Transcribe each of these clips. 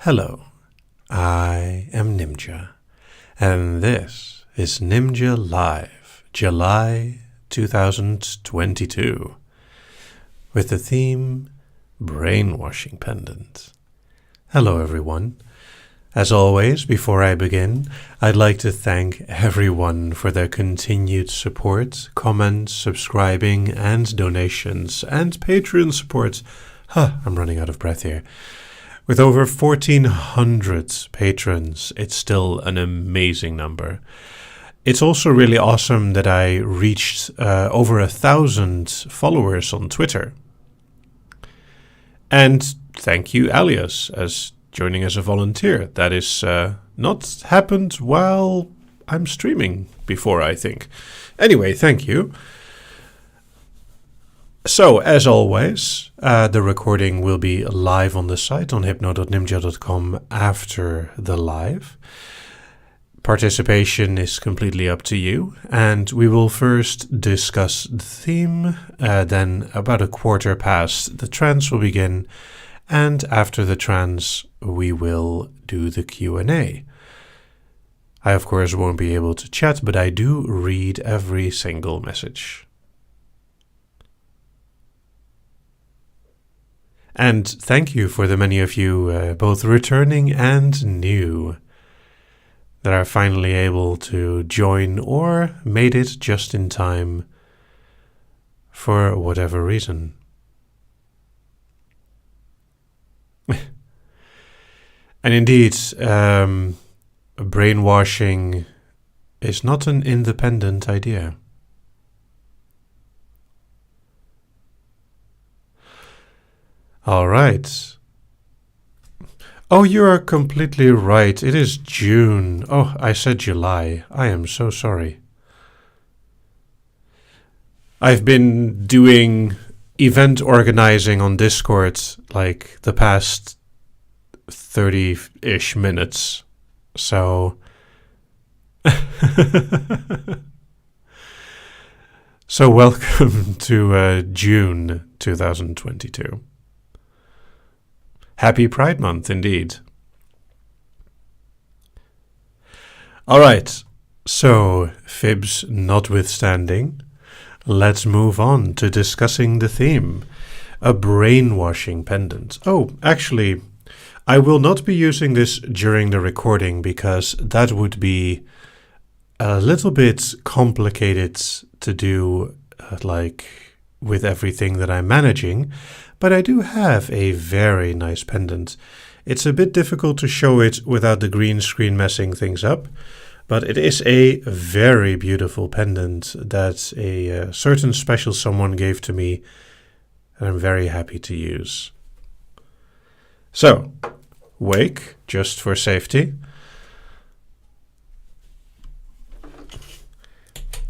Hello, I am Nimja, and this is Nimja Live, July 2022, with the theme Brainwashing Pendant. Hello everyone. As always, before I begin, I'd like to thank everyone for their continued support, comments, subscribing, and donations, and Patreon support. I'm running out of breath here. With over 1,400 patrons, it's still an amazing number. It's also really awesome that I reached over 1,000 followers on Twitter. And thank you, Alias, as joining as a volunteer. That is not happened while I'm streaming before, I think. Anyway, thank you. So, as always, the recording will be live on the site on hypno.nimja.com after the live. Participation is completely up to you, and we will first discuss the theme, then about a quarter past the trance will begin, and after the trance we will do the Q&A. I of course won't be able to chat, but I do read every single message. And thank you for the many of you, both returning and new, that are finally able to join or made it just in time for whatever reason. And indeed, brainwashing is not an independent idea. All right. Oh, you are completely right. It is June. Oh, I said July. I am so sorry. I've been doing event organizing on Discord like the past 30-ish minutes. So so welcome to June 2022. Happy Pride Month, indeed. All right, so fibs notwithstanding, let's move on to discussing the theme, a brainwashing pendant. Oh, actually, I will not be using this during the recording because that would be a little bit complicated to do, like with everything that I'm managing. But I do have a very nice pendant. It's a bit difficult to show it without the green screen messing things up, but it is a very beautiful pendant that a certain special someone gave to me, and I'm very happy to use. So, wake, just for safety.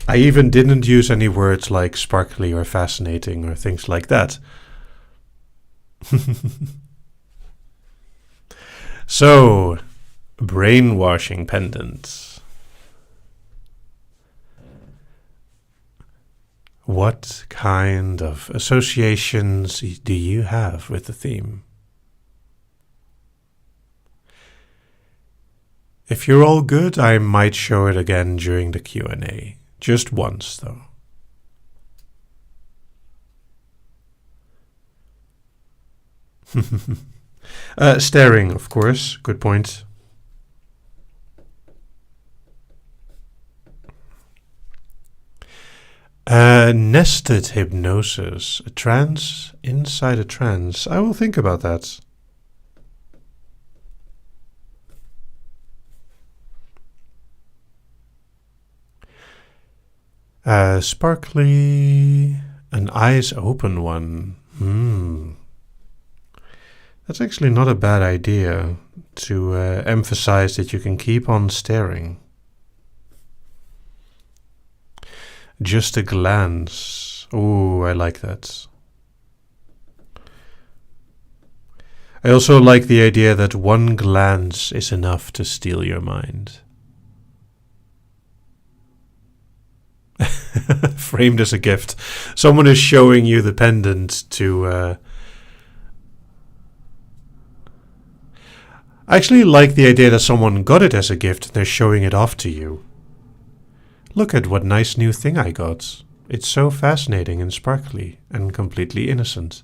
I even didn't use any words like sparkly or fascinating or things like that. So, brainwashing pendants. What kind of associations do you have with the theme? If you're all good, I might show it again during the Q&A. Just once, though. Staring, of course. Good point. Nested hypnosis. A trance inside a trance. I will think about that. Sparkly. An eyes open one. That's actually not a bad idea to emphasize that you can keep on staring. Just a glance. Ooh, I like that. I also like the idea that one glance is enough to steal your mind. Framed as a gift. Someone is showing you the pendant to I actually like the idea that someone got it as a gift and they're showing it off to you. Look at what nice new thing I got. It's so fascinating and sparkly and completely innocent.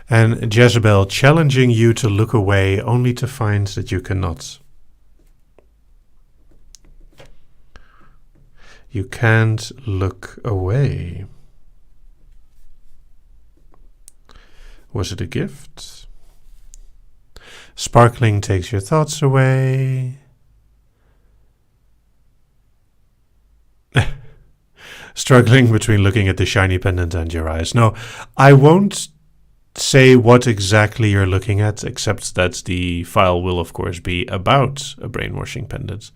And Jezebel challenging you to look away only to find that you cannot. You can't look away. Was it a gift? Sparkling takes your thoughts away. Struggling between looking at the shiny pendant and your eyes. No, I won't say what exactly you're looking at, except that the file will of course be about a brainwashing pendant.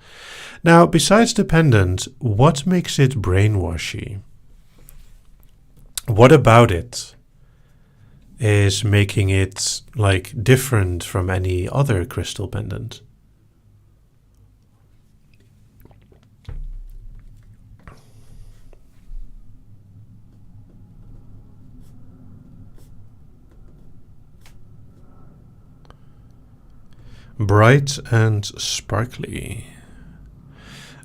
Now, besides the pendant, what makes it brainwashy? What about it is making it like different from any other crystal pendant? Bright and sparkly.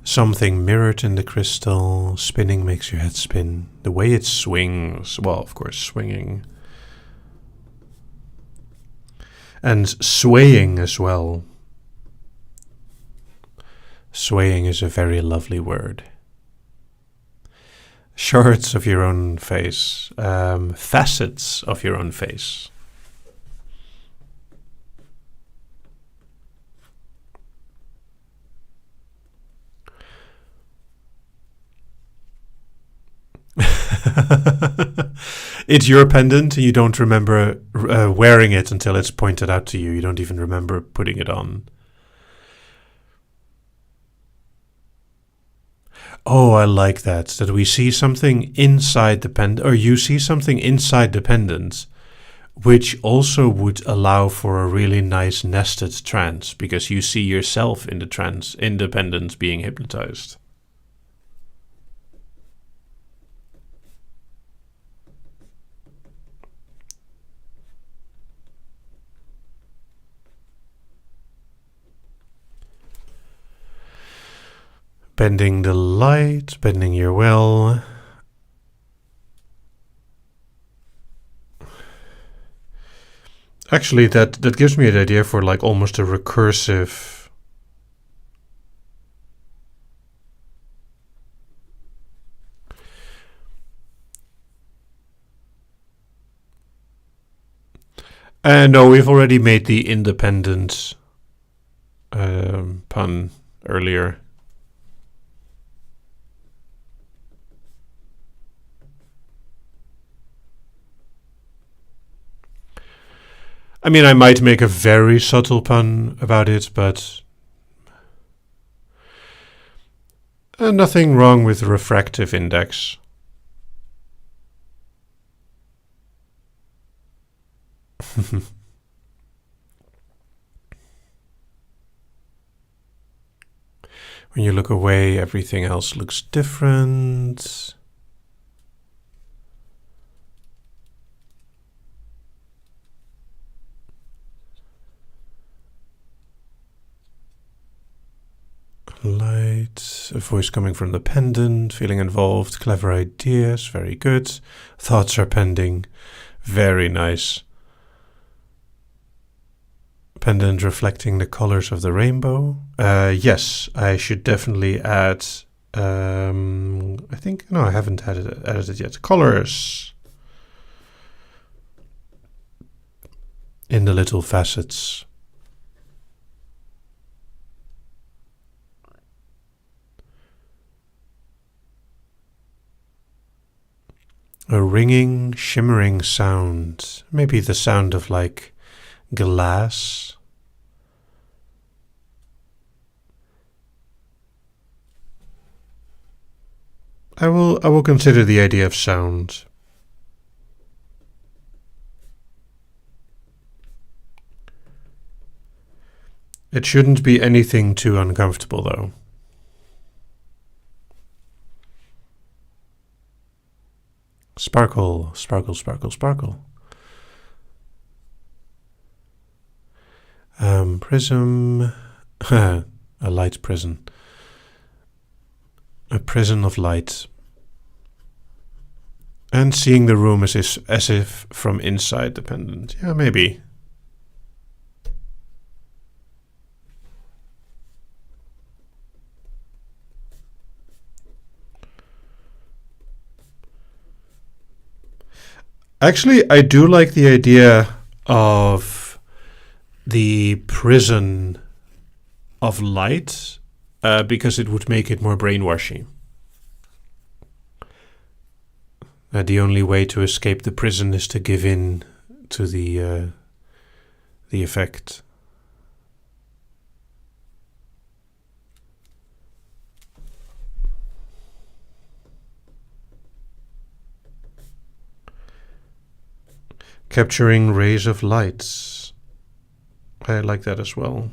Something mirrored in the crystal. Spinning makes your head spin. The way it swings. Well, of course, swinging. And swaying as well. Swaying is a very lovely word. Shards of your own face. Facets of your own face. It's your pendant and you don't remember wearing it until it's pointed out to you. You don't even remember putting it on. Oh, I like that. That we see something inside the pendant, or you see something inside the pendant, which also would allow for a really nice nested trance, because you see yourself in the trance, in the pendant being hypnotized. Bending the light, bending your will. Actually, that gives me an idea for like almost a recursive no, we've already made the independent pun earlier. I mean, I might make a very subtle pun about it, but nothing wrong with refractive index. When you look away, everything else looks different. Light, a voice coming from the pendant, feeling involved, clever ideas, very good. Thoughts are pending, very nice. Pendant reflecting the colors of the rainbow. Yes, I should definitely add, I think, no, I haven't added it yet. Colors in the little facets. A ringing, shimmering sound. Maybe the sound of like glass. I will consider the idea of sound. It shouldn't be anything too uncomfortable, though. Sparkle, sparkle, sparkle, sparkle. Prism. A light prison. A prison of light. And seeing the room as if from inside the pendant. Yeah, maybe. Actually, I do like the idea of the prison of light because it would make it more brainwashing. The only way to escape the prison is to give in to the effect. Capturing rays of light. I like that as well.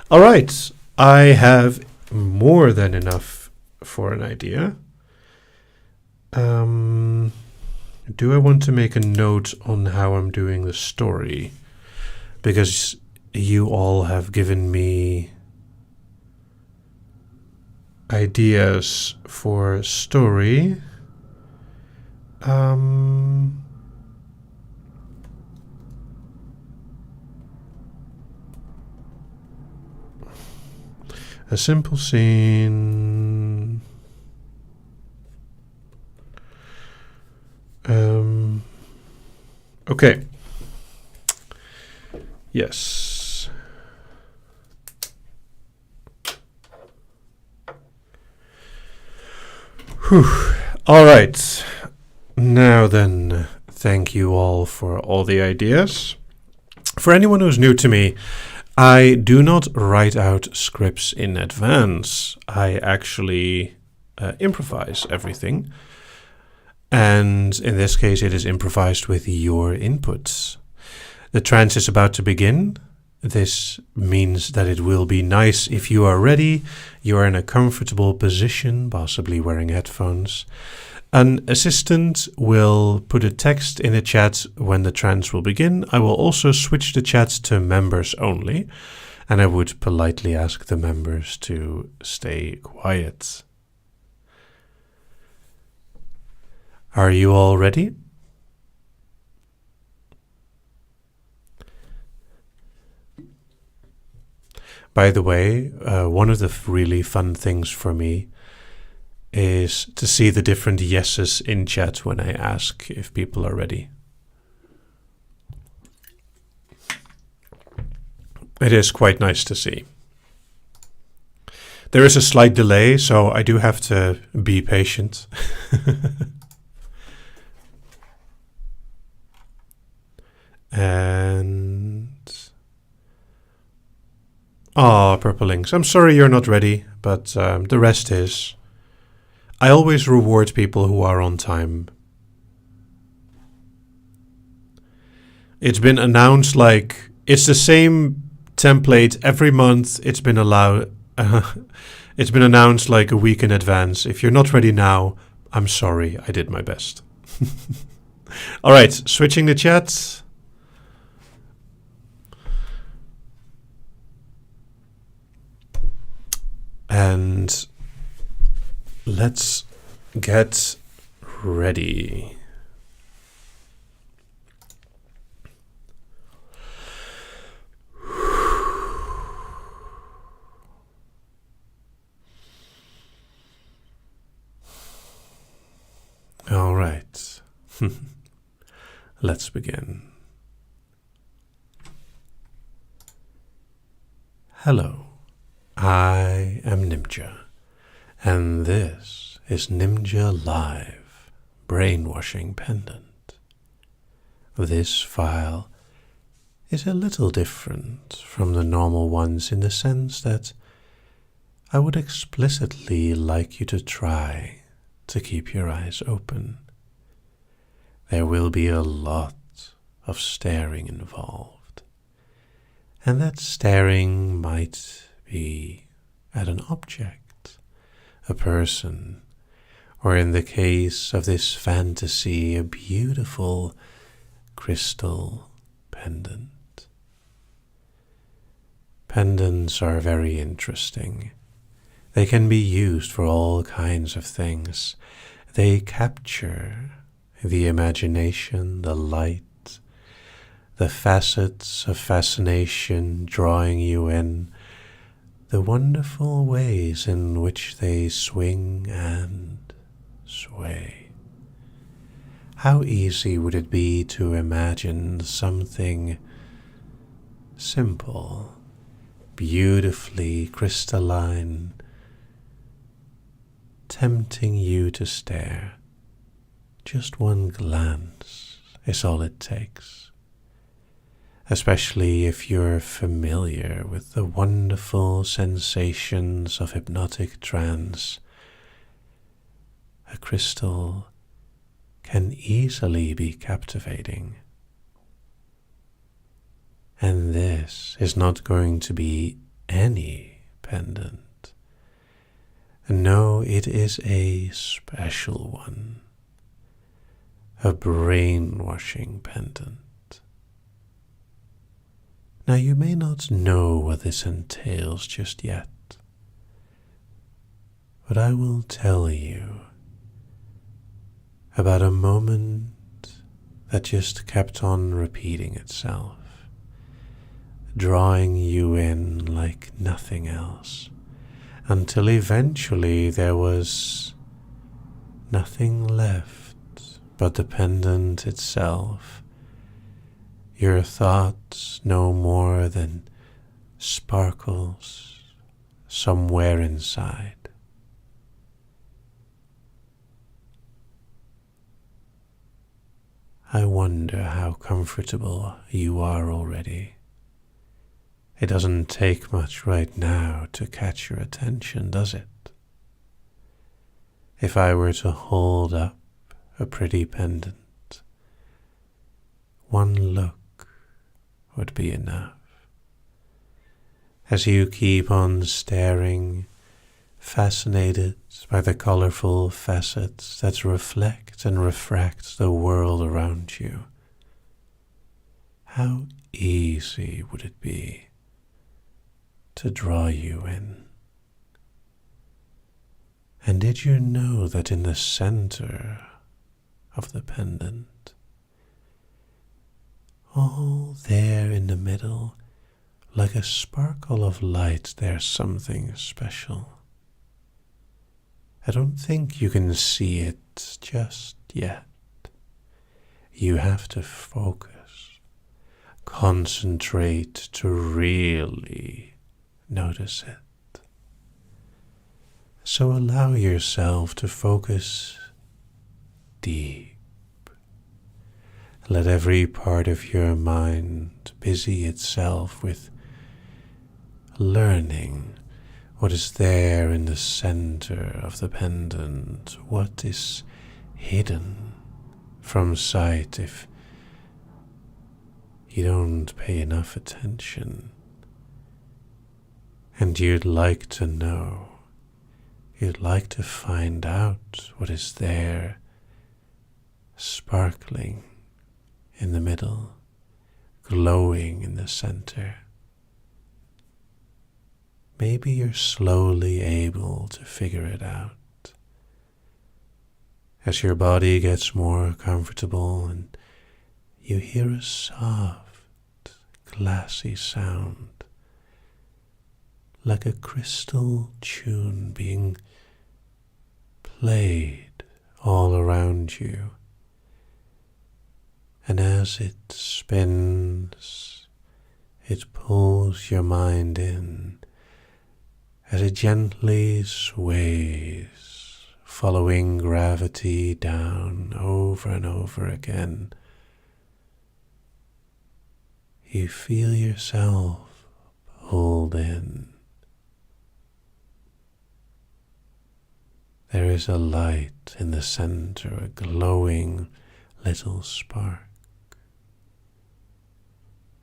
All right, I have more than enough for an idea. Do I want to make a note on how I'm doing the story? Because you all have given me ideas for story. A simple scene. Okay. Yes. Whew. All right. Now then, thank you all for all the ideas. For anyone who's new to me, I do not write out scripts in advance. I actually improvise everything. And in this case, it is improvised with your inputs. The trance is about to begin. This means that it will be nice if you are ready. You are in a comfortable position, possibly wearing headphones. An assistant will put a text in the chat when the trance will begin. I will also switch the chat to members only, and I would politely ask the members to stay quiet. Are you all ready? By the way, one of the really fun things for me is to see the different yeses in chat when I ask if people are ready. It is quite nice to see. There is a slight delay, so I do have to be patient. And... Purple Links. I'm sorry you're not ready, but the rest is. I always reward people who are on time. It's been announced like it's the same template every month. It's been it's been announced like a week in advance. If you're not ready now, I'm sorry. I did my best. All right, switching the chat. And let's get ready. All right. Let's begin. Hello. I am Nimja, and this is Nimja Live, Brainwashing Pendant. This file is a little different from the normal ones in the sense that I would explicitly like you to try to keep your eyes open. There will be a lot of staring involved, And that staring might be at an object, a person, or in the case of this fantasy, a beautiful crystal pendant. Pendants are very interesting. They can be used for all kinds of things. They capture the imagination, the light, the facets of fascination drawing you in, the wonderful ways in which they swing and sway. How easy would it be to imagine something simple, beautifully crystalline, tempting you to stare. Just one glance is all it takes. Especially if you're familiar with the wonderful sensations of hypnotic trance, a crystal can easily be captivating. And this is not going to be any pendant. No, it is a special one, a brainwashing pendant. Now you may not know what this entails just yet, but I will tell you about a moment that just kept on repeating itself, drawing you in like nothing else, until eventually there was nothing left but the pendant itself, your thoughts no more than sparkles somewhere inside. I wonder how comfortable you are already. It doesn't take much right now to catch your attention, does it? If I were to hold up a pretty pendant, one look would be enough. As you keep on staring, fascinated by the colorful facets that reflect and refract the world around you, how easy would it be to draw you in? And did you know that in the center of the pendant, all there in the middle, like a sparkle of light, there's something special. I don't think you can see it just yet. You have to focus, concentrate to really notice it. So allow yourself to focus deep. Let every part of your mind busy itself with learning what is there in the center of the pendant, what is hidden from sight if you don't pay enough attention. And you'd like to know, you'd like to find out what is there, sparkling in the middle, glowing in the center. Maybe you're slowly able to figure it out. As your body gets more comfortable and you hear a soft, glassy sound, like a crystal tune being played all around you. And as it spins, it pulls your mind in, as it gently sways, following gravity down over and over again. You feel yourself pulled in. There is a light in the center, a glowing little spark.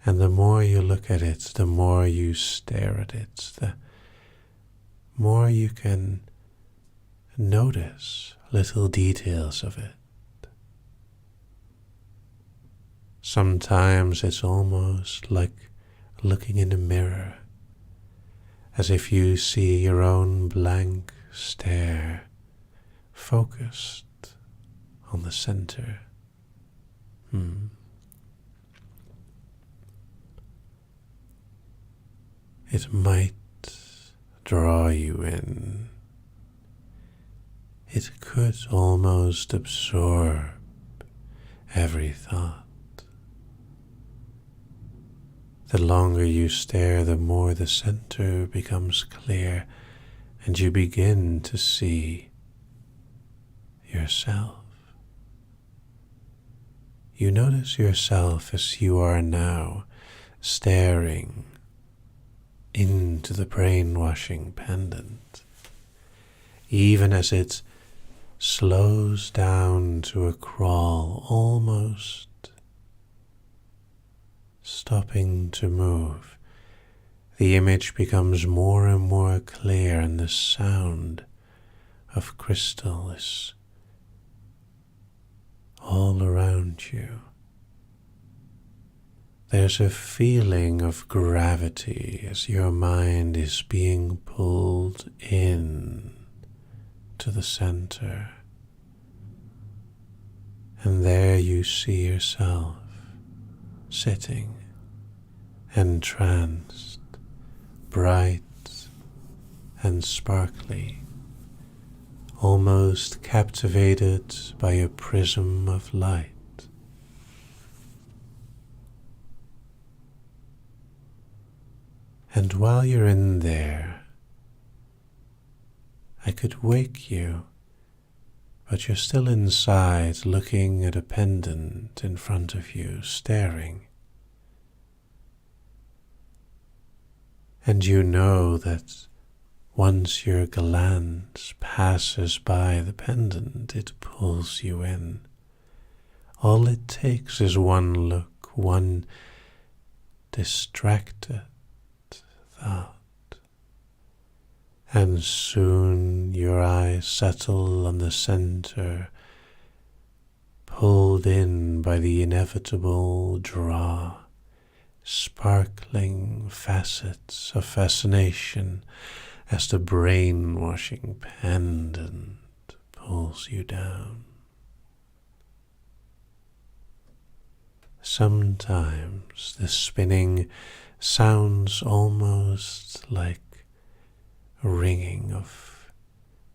And the more you look at it, the more you stare at it, the more you can notice little details of it. Sometimes it's almost like looking in a mirror, as if you see your own blank stare focused on the center. It might draw you in. It could almost absorb every thought. The longer you stare, the more the center becomes clear, and you begin to see yourself. You notice yourself as you are now, staring into the brainwashing pendant, even as it slows down to a crawl, almost stopping to move. The image becomes more and more clear, and the sound of crystal is all around you. There's a feeling of gravity as your mind is being pulled in to the center. And there you see yourself sitting, entranced, bright and sparkly, almost captivated by a prism of light. And while you're in there, I could wake you, but you're still inside looking at a pendant in front of you, staring. And you know that once your glance passes by the pendant, it pulls you in. All it takes is one look, one distracted thought, and soon your eyes settle on the center, pulled in by the inevitable draw, sparkling facets of fascination as the brainwashing pendant pulls you down. Sometimes the spinning sounds almost like a ringing of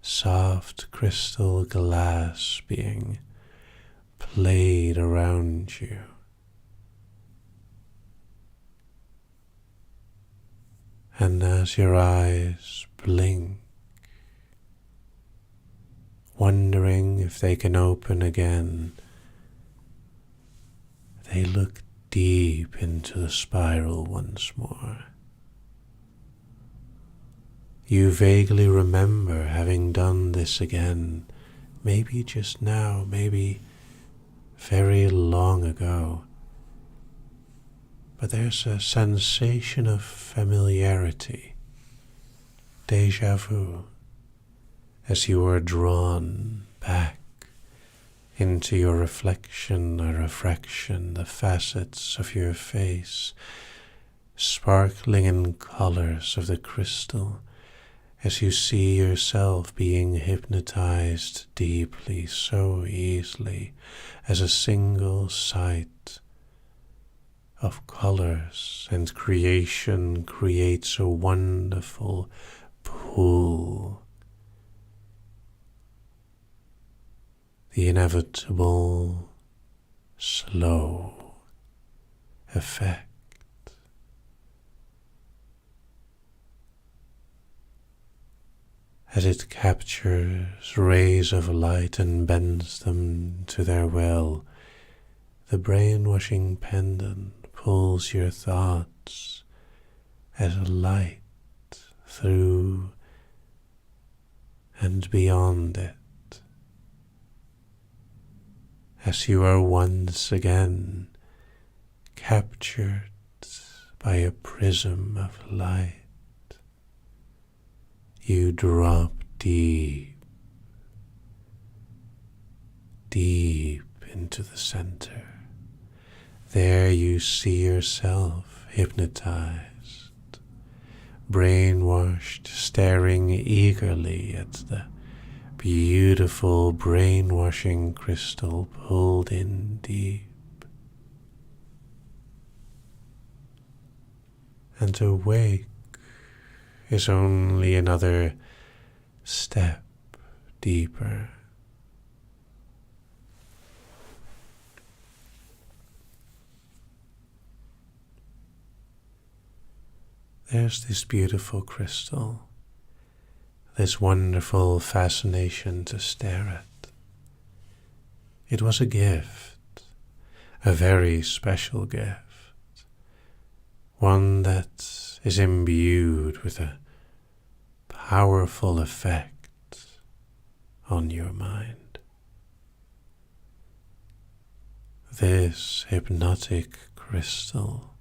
soft crystal glass being played around you. And as your eyes blink, wondering if they can open again, they look deep into the spiral once more. You vaguely remember having done this again, maybe just now, maybe very long ago. But there's a sensation of familiarity, déjà vu, as you are drawn back into your reflection or refraction, the facets of your face, sparkling in colors of the crystal, as you see yourself being hypnotized deeply, so easily, as a single sight of colors and creation creates a wonderful pool. The inevitable slow effect. As it captures rays of light and bends them to their will, the brainwashing pendant pulls your thoughts as a light through and beyond it, as you are once again captured by a prism of light. You drop deep, deep into the center. There you see yourself hypnotized, brainwashed, staring eagerly at the beautiful brainwashing crystal pulled in deep. And to wake is only another step deeper. There's this beautiful crystal, this wonderful fascination to stare at. It was a gift, a very special gift, one that is imbued with a powerful effect on your mind. This hypnotic crystal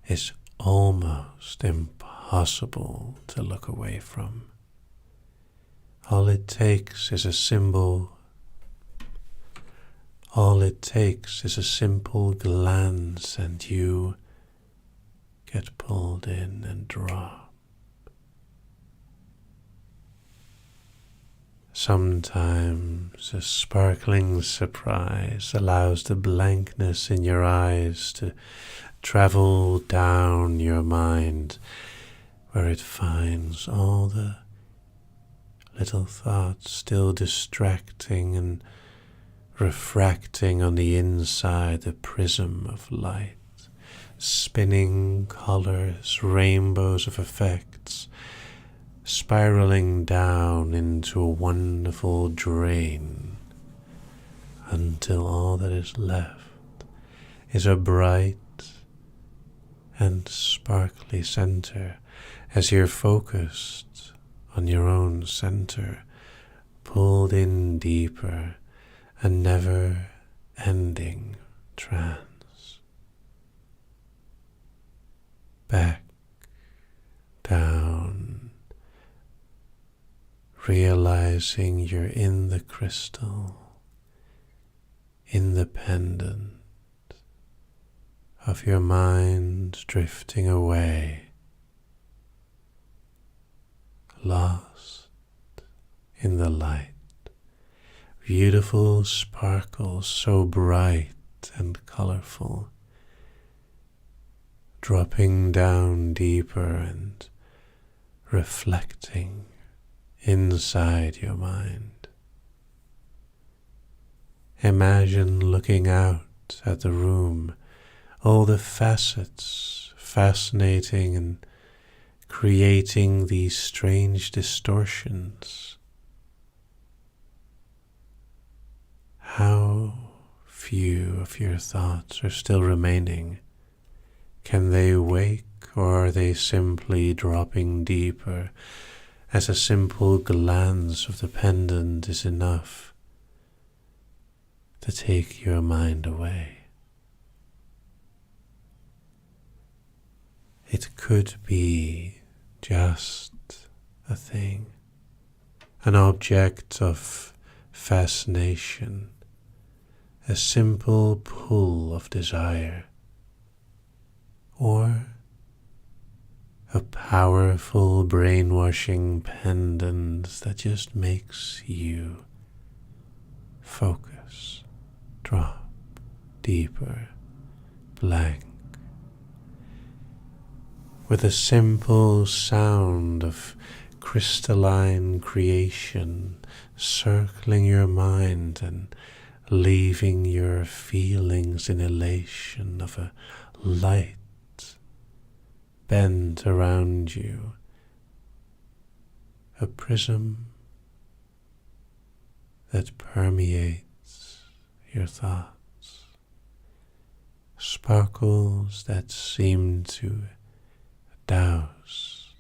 is almost impossible to look away from. All it takes is a simple glance and you get pulled in and drop. Sometimes a sparkling surprise allows the blankness in your eyes to travel down your mind, where it finds all the little thoughts still distracting and refracting on the inside the prism of light, spinning colors, rainbows of effects, spiraling down into a wonderful drain, until all that is left is a bright and sparkly center as you're focused on your own center, pulled in deeper, a never-ending trance. Back, down, realizing you're in the crystal, in the pendant of your mind drifting away, lost in the light. Beautiful sparkles so bright and colorful, dropping down deeper and reflecting inside your mind. Imagine looking out at the room, all the facets fascinating and creating these strange distortions. How few of your thoughts are still remaining? Can they wake, or are they simply dropping deeper, as a simple glance of the pendant is enough to take your mind away? It could be just a thing, an object of fascination, a simple pull of desire, or a powerful brainwashing pendant that just makes you focus, drop deeper, blank, with a simple sound of crystalline creation circling your mind and leaving your feelings in elation of a light bent around you, a prism that permeates your thoughts, sparkles that seem to douse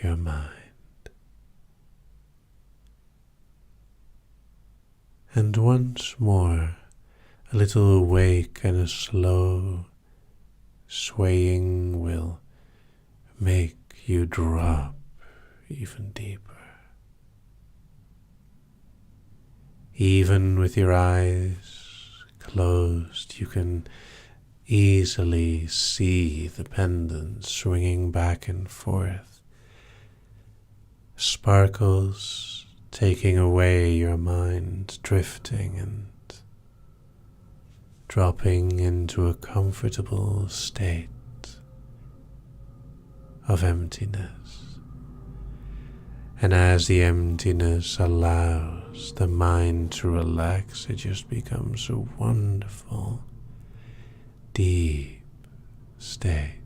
your mind. And once more, A little wake and a slow swaying will make you drop even deeper. Even with your eyes closed, you can easily see the pendant swinging back and forth. Sparkles taking away your mind, drifting and dropping into a comfortable state of emptiness. And as the emptiness allows the mind to relax, it just becomes a wonderful, deep state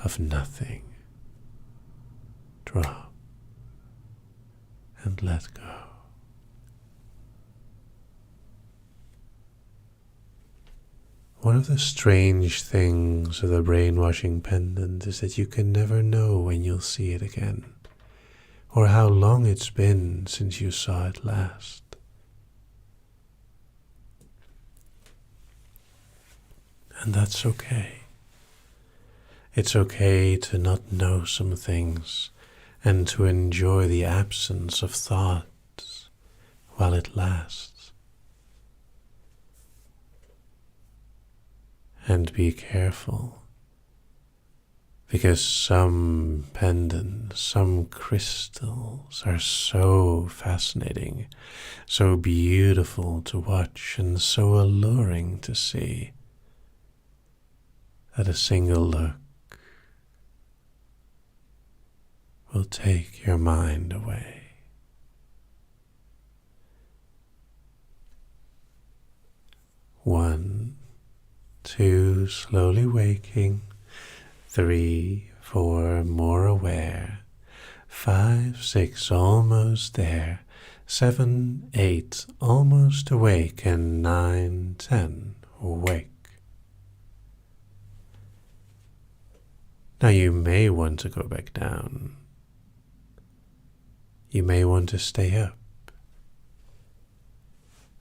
of nothing. Drop and let go. One of the strange things of the brainwashing pendant is that you can never know when you'll see it again, or how long it's been since you saw it last. And that's okay. It's okay to not know some things and to enjoy the absence of thoughts while it lasts. And be careful, because some pendants, some crystals are so fascinating, so beautiful to watch, and so alluring to see, that a single look will take your mind away. One, two, slowly waking. 3, 4, more aware. 5, 6, almost there. 7, 8, almost awake. And 9, 10, awake. Now you may want to go back down. You may want to stay up.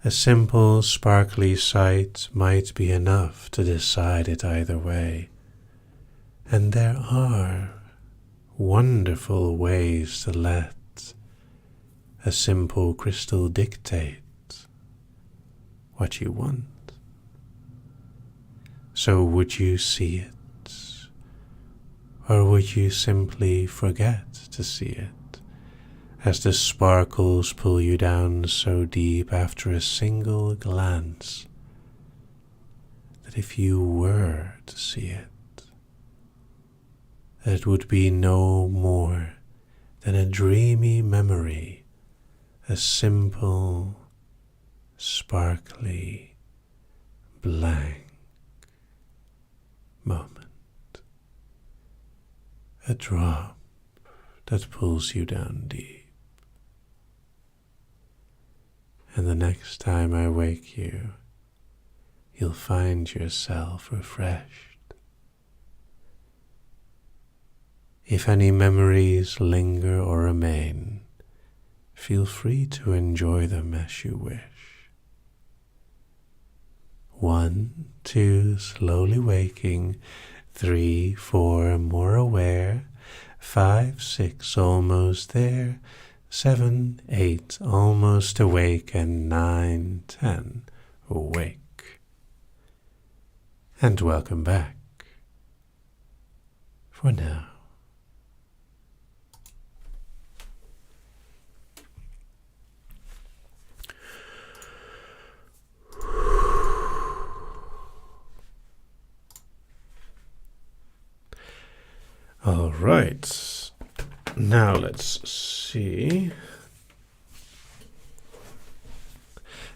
A simple, sparkly sight might be enough to decide it either way. And there are wonderful ways to let a simple crystal dictate what you want. So would you see it? Or would you simply forget to see it? As the sparkles pull you down so deep after a single glance, that if you were to see it, that it would be no more than a dreamy memory, a simple, sparkly, blank moment, a drop that pulls you down deep. And the next time I wake you, you'll find yourself refreshed. If any memories linger or remain, feel free to enjoy them as you wish. 1, 2, slowly waking. 3, 4, more aware. 5, 6, almost there. 7, 8, almost awake. And 9, 10, awake. And welcome back for now. All right, now let's see.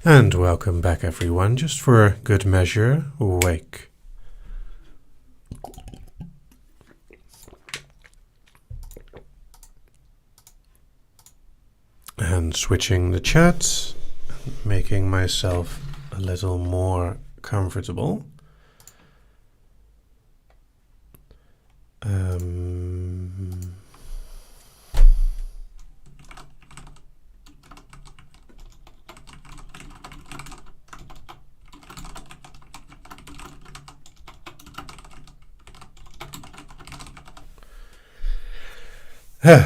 And welcome back, everyone. Just for good measure, wake. And switching the chat, making myself a little more comfortable. And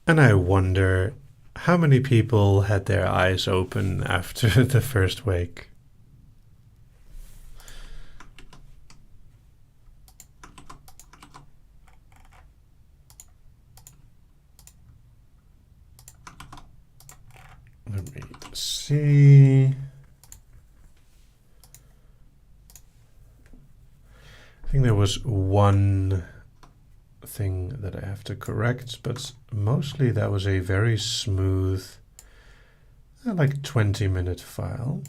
I wonder how many people had their eyes open after the first wake. Let me see. I think there was one thing that I have to correct, but mostly that was a very smooth, like 20-minute file.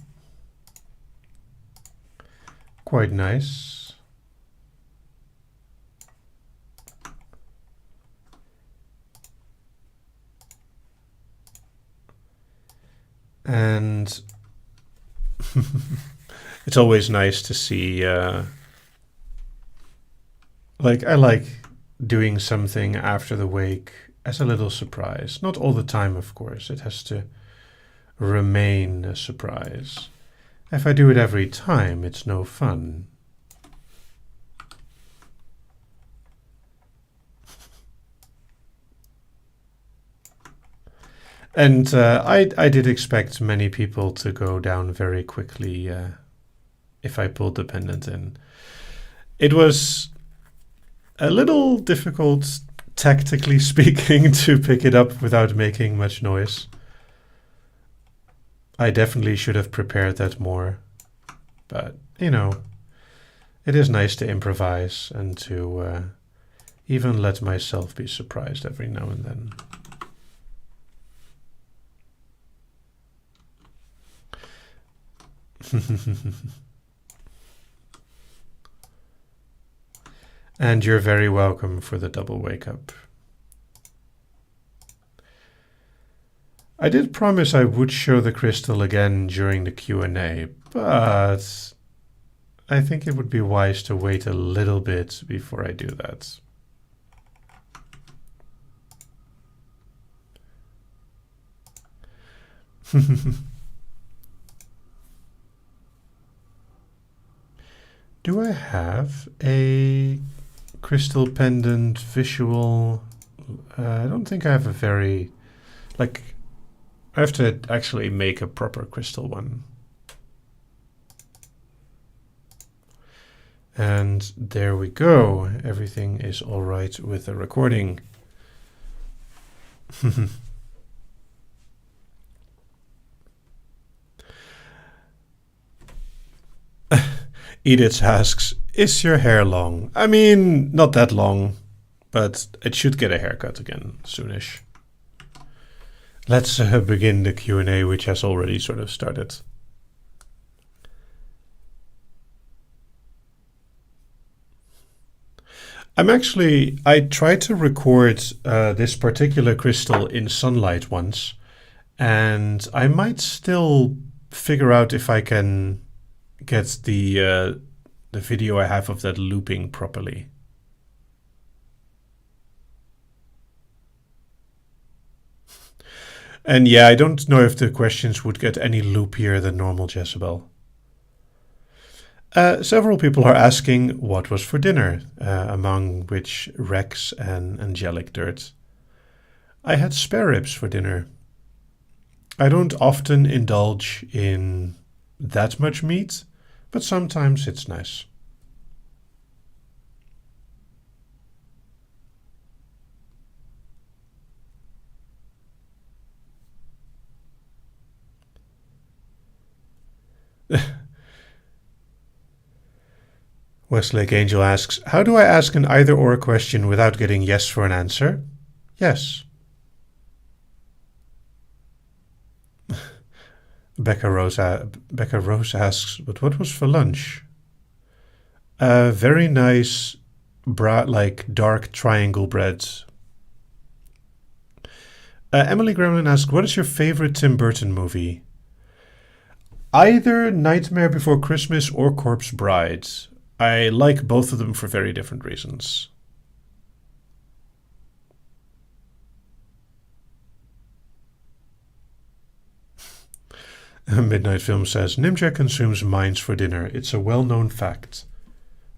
Quite nice. And it's always nice to see, like, I like doing something after the wake as a little surprise. Not all the time, of course. It has to remain a surprise. If I do it every time, it's no fun. And I did expect many people to go down very quickly if I pulled the pendant in. It was a little difficult, tactically speaking, to pick it up without making much noise. I definitely should have prepared that more. But, you know, it is nice to improvise and to even let myself be surprised every now and then. And you're very welcome for the double wake up. I did promise I would show the crystal again during the Q&A, but I think it would be wise to wait a little bit before I do that. Do I have a crystal pendant visual? I don't think I have a very, like, I have to actually make a proper crystal one. And there we go. Everything is all right with the recording. Edith asks, is your hair long? I mean, not that long, but it should get a haircut again soonish. Let's begin the Q&A, which has already sort of started. I tried to record this particular crystal in sunlight once, and I might still figure out if I can get the video I have of that looping properly. And yeah, I don't know if the questions would get any loopier than normal, Jezebel. Several people are asking what was for dinner, among which Rex and Angelic Dirt. I had spare ribs for dinner. I don't often indulge in that much meat, but sometimes it's nice. Westlake Angel asks, how do I ask an either-or question without getting yes for an answer? Yes. Becca Rose asks, but what was for lunch? Very nice, like dark triangle breads. Emily Gremlin asks, what is your favorite Tim Burton movie? Either Nightmare Before Christmas or Corpse Bride. I like both of them for very different reasons. Midnight Film says, Nimja consumes mines for dinner. It's a well-known fact.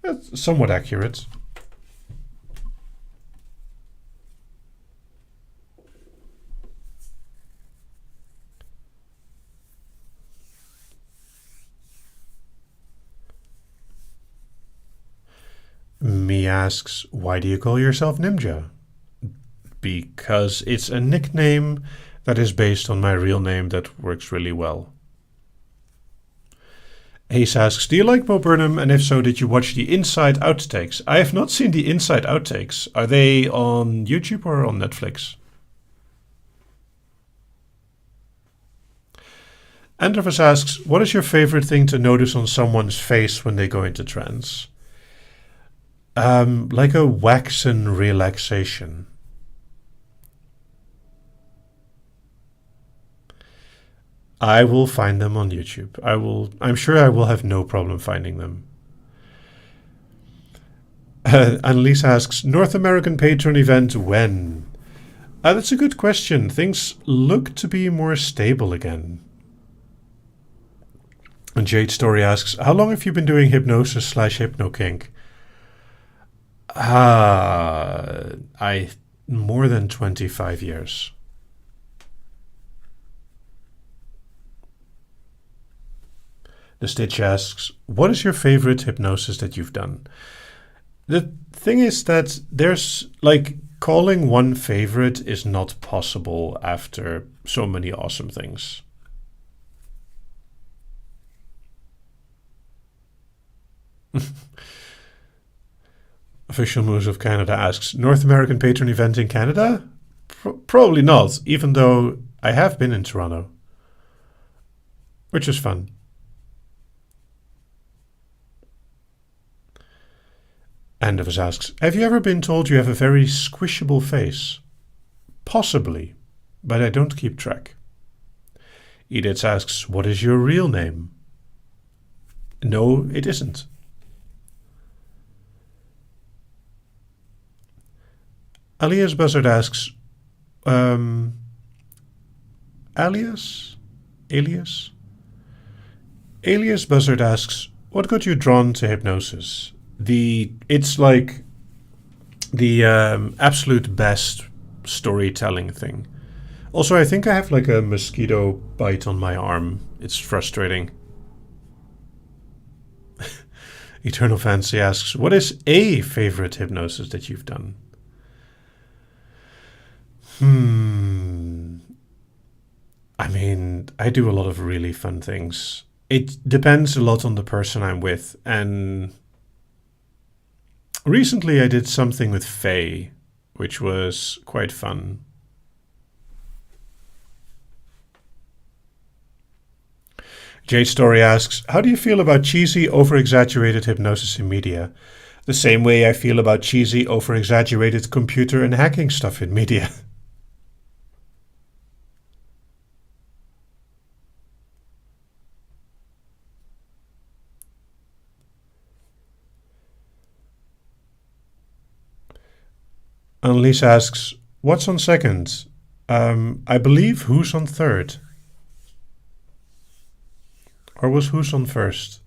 That's somewhat accurate. Me asks, why do you call yourself Nimja? Because it's a nickname that is based on my real name that works really well. Ace asks, do you like Bo Burnham? And if so, did you watch the Inside Outtakes? I have not seen the Inside Outtakes. Are they on YouTube or on Netflix? Androvas asks, what is your favorite thing to notice on someone's face when they go into trance? Like a waxen relaxation. I will find them on YouTube. I'm sure I will have no problem finding them. Annalise asks, North American patron event when? That's a good question. Things look to be more stable again. And Jade Story asks, how long have you been doing hypnosis / hypno-kink? More than 25 years. The Stitch asks, what is your favorite hypnosis that you've done? The thing is that there's, like, calling one favorite is not possible after so many awesome things. Official Moves of Canada asks, North American patron event in Canada? Probably not, even though I have been in Toronto, which is fun. Andovas asks, have you ever been told you have a very squishable face? Possibly, but I don't keep track. Edith asks, what is your real name? No, it isn't. Alias Buzzard asks, Alias Buzzard asks, what got you drawn to hypnosis? It's like the absolute best storytelling thing. Also, I think I have like a mosquito bite on my arm. It's frustrating. Eternal Fantasy asks, what is a favorite hypnosis that you've done? I mean, I do a lot of really fun things. It depends a lot on the person I'm with, and recently I did something with Faye, which was quite fun. Jade Story asks, how do you feel about cheesy, over-exaggerated hypnosis in media? The same way I feel about cheesy, over-exaggerated computer and hacking stuff in media. Annalise asks, what's on second? I believe who's on third? Or was who's on first?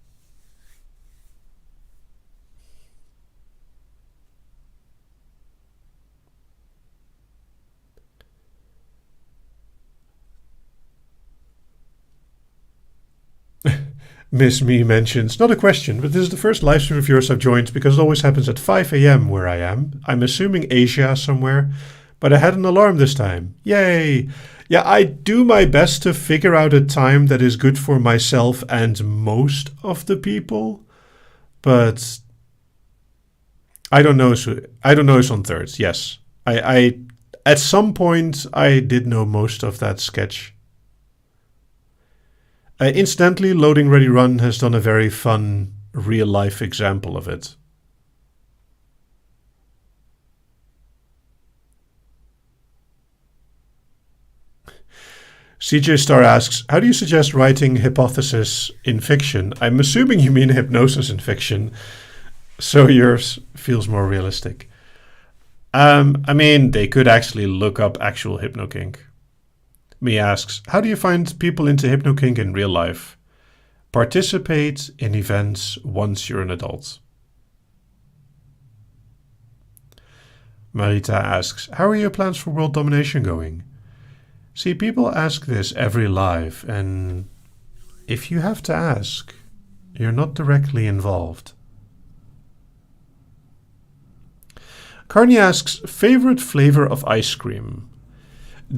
Miss Me mentions, not a question, but this is the first live stream of yours I've joined because it always happens at 5 a.m. where I am. I'm assuming Asia somewhere, but I had an alarm this time. Yay! Yeah, I do my best to figure out a time that is good for myself and most of the people, but I don't know. I don't know it's on thirds. Yes, I at some point I did know most of that sketch. Incidentally, Loading Ready Run has done a very fun real-life example of it. CJ Star asks, how do you suggest writing hypothesis in fiction? I'm assuming you mean hypnosis in fiction, so yours feels more realistic. I mean, they could actually look up actual hypnokink. Me asks, how do you find people into hypnokink in real life? Participate in events once you're an adult. Marita asks, how are your plans for world domination going? See, people ask this every live, and if you have to ask, you're not directly involved. Carney asks, favorite flavor of ice cream?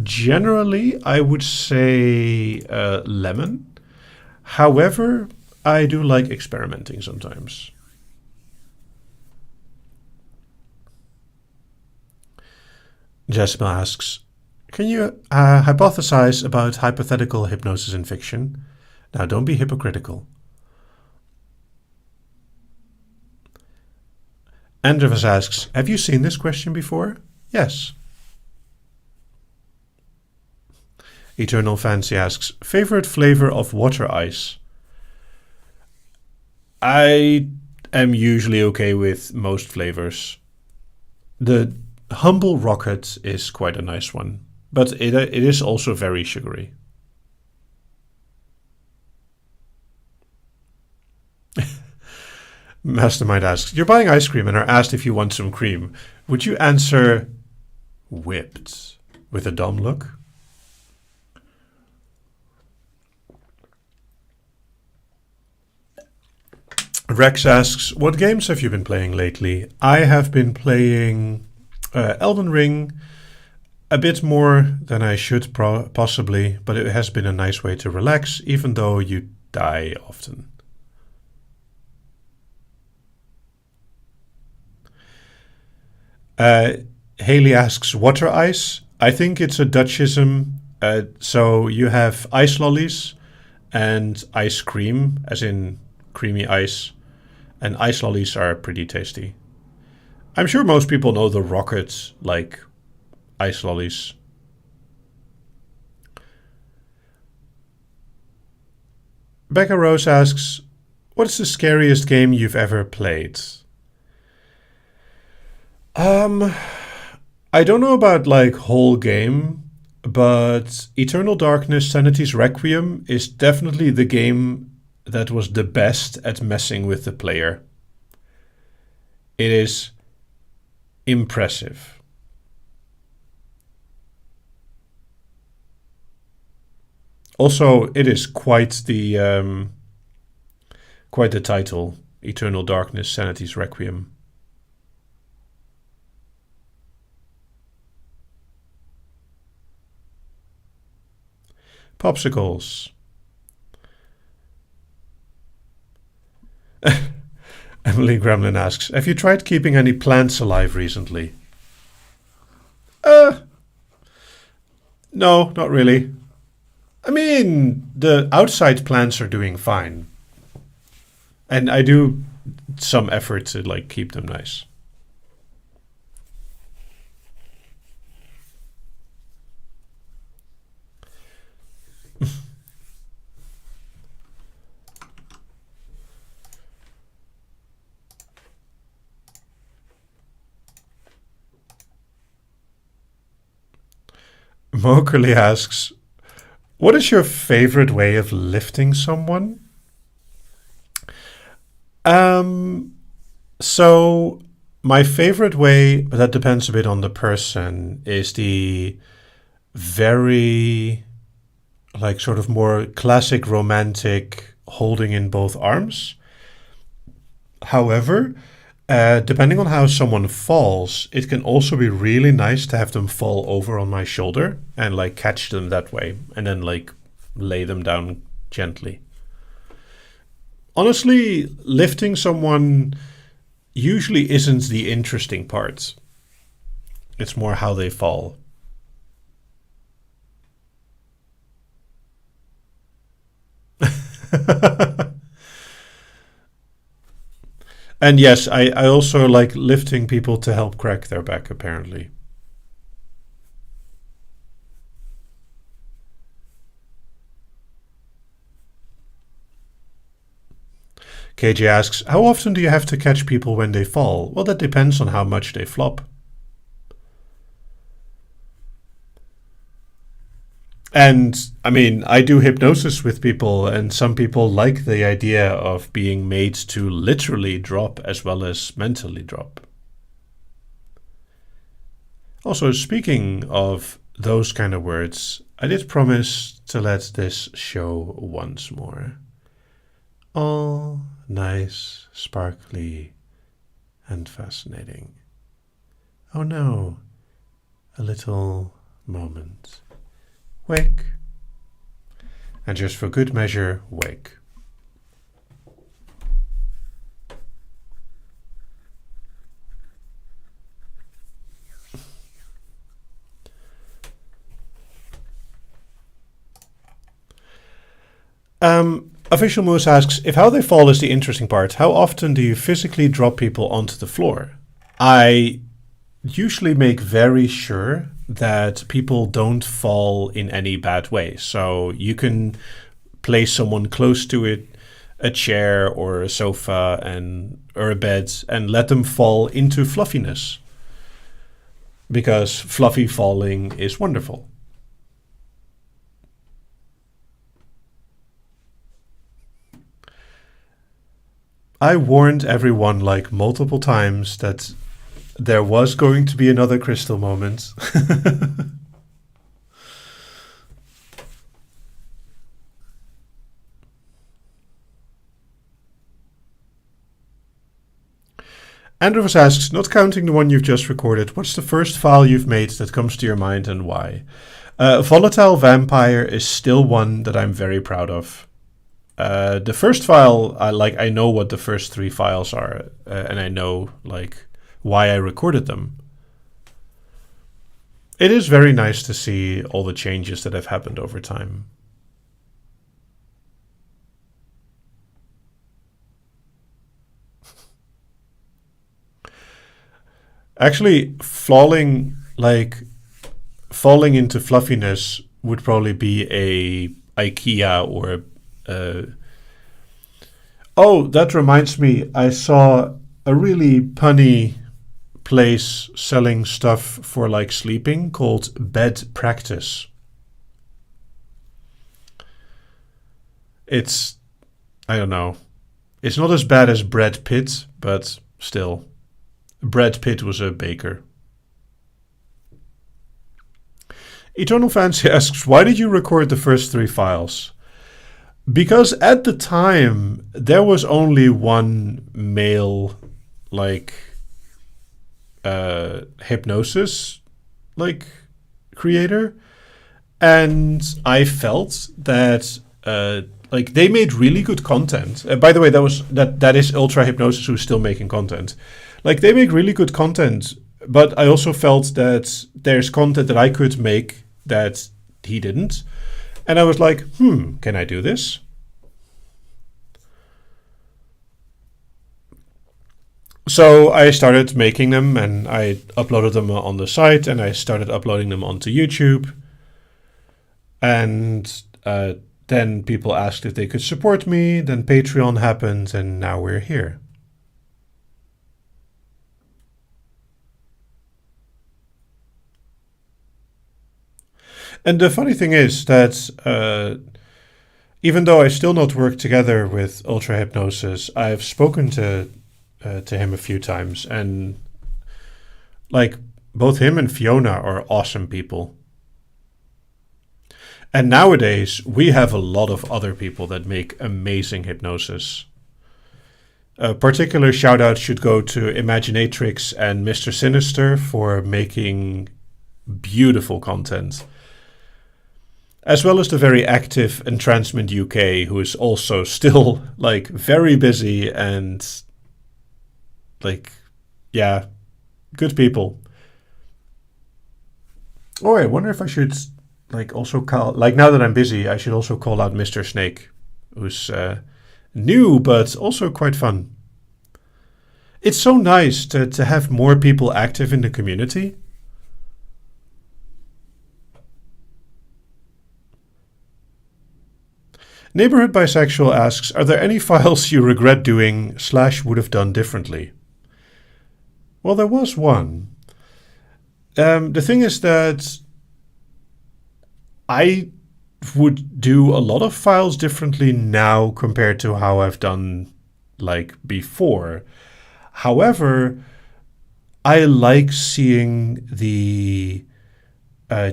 Generally, I would say lemon. However, I do like experimenting sometimes. Jasmine asks, can you hypothesize about hypothetical hypnosis in fiction? Now, don't be hypocritical. Andreas asks, have you seen this question before? Yes. Eternal Fancy asks, favorite flavor of water ice? I am usually okay with most flavors. The Humble Rocket is quite a nice one, but it is also very sugary. Mastermind asks, you're buying ice cream and are asked if you want some cream. Would you answer whipped with a dumb look? Rex asks, what games have you been playing lately? I have been playing Elden Ring a bit more than I should possibly, but it has been a nice way to relax, even though you die often. Haley asks, water ice? I think it's a Dutchism. So you have ice lollies and ice cream, as in creamy ice. And ice lollies are pretty tasty. I'm sure most people know the rockets like ice lollies. Becca Rose asks, what's the scariest game you've ever played? I don't know about like whole game, but Eternal Darkness Sanity's Requiem is definitely the game that was the best at messing with the player. It is impressive. Also, it is quite the title, Eternal Darkness Sanity's Requiem. Popsicles. Emily Gremlin asks, have you tried keeping any plants alive recently? No, not really. I mean, the outside plants are doing fine. And I do some effort to like keep them nice. Mokerly asks, what is your favorite way of lifting someone? So my favorite way, but that depends a bit on the person, is the very like sort of more classic romantic holding in both arms. However, depending on how someone falls, it can also be really nice to have them fall over on my shoulder and like catch them that way and then like lay them down gently. Honestly, lifting someone usually isn't the interesting part. It's more how they fall. And yes, I also like lifting people to help crack their back, apparently. KJ asks, how often do you have to catch people when they fall? Well, that depends on how much they flop. And I mean, I do hypnosis with people, and some people like the idea of being made to literally drop as well as mentally drop. Also, speaking of those kind of words, I did promise to let this show once more. All nice, sparkly, and fascinating. Oh no, a little moment. Wake. And just for good measure, wake. Official Moose asks, if how they fall is the interesting part, how often do you physically drop people onto the floor? I usually make very sure that people don't fall in any bad way. So you can place someone close to it, a chair or a sofa or a bed, and let them fall into fluffiness. Because fluffy falling is wonderful. I warned everyone like multiple times that there was going to be another crystal moment. Andrews asks, not counting the one you've just recorded, what's the first file you've made that comes to your mind and why? Volatile Vampire is still one that I'm very proud of. The first file, I know what the first 3 files are, and I know like why I recorded them. It is very nice to see all the changes that have happened over time. Actually, falling into fluffiness would probably be a IKEA or oh, that reminds me, I saw a really punny place selling stuff for like sleeping called Bed Practice. It's, I don't know, it's not as bad as Brad Pitt, but still, Brad Pitt was a baker. Eternal Fancy asks, why did you record the first 3 files? Because at the time, there was only one male, hypnosis, creator. And I felt that, they made really good content. By the way, that is Ultra Hypnosis who's still making content. They make really good content, but I also felt that there's content that I could make that he didn't. And I was like, can I do this? So I started making them and I uploaded them on the site and I started uploading them onto YouTube. And then people asked if they could support me. Then Patreon happened and now we're here. And the funny thing is that even though I still not work together with Ultra Hypnosis, I've spoken to him a few times, and both him and Fiona are awesome people. And nowadays we have a lot of other people that make amazing hypnosis. A particular shout out should go to Imaginatrix and Mr. Sinister for making beautiful content. As well as the very active Entrancement UK, who is also still very busy and good people. Oh, I wonder if I should also call, now that I'm busy, I should also call out Mr. Snake, who's new but also quite fun. It's so nice to have more people active in the community. Neighborhood Bisexual asks, are there any files you regret doing / would have done differently? Well, there was one. The thing is that I would do a lot of files differently now compared to how I've done before. However, I like seeing the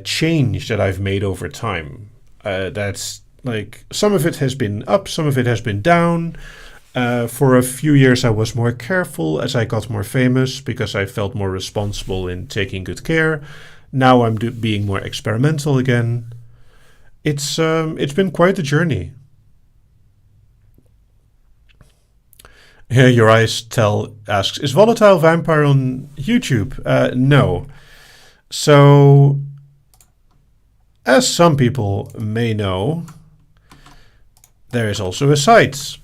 change that I've made over time. That's like some of it has been up, some of it has been down. For a few years, I was more careful as I got more famous because I felt more responsible in taking good care. Now I'm being more experimental again. It's been quite a journey. Here, Your Eyes Tell asks, is Volatile Vampire on YouTube? No. So, as some people may know, there is also a site.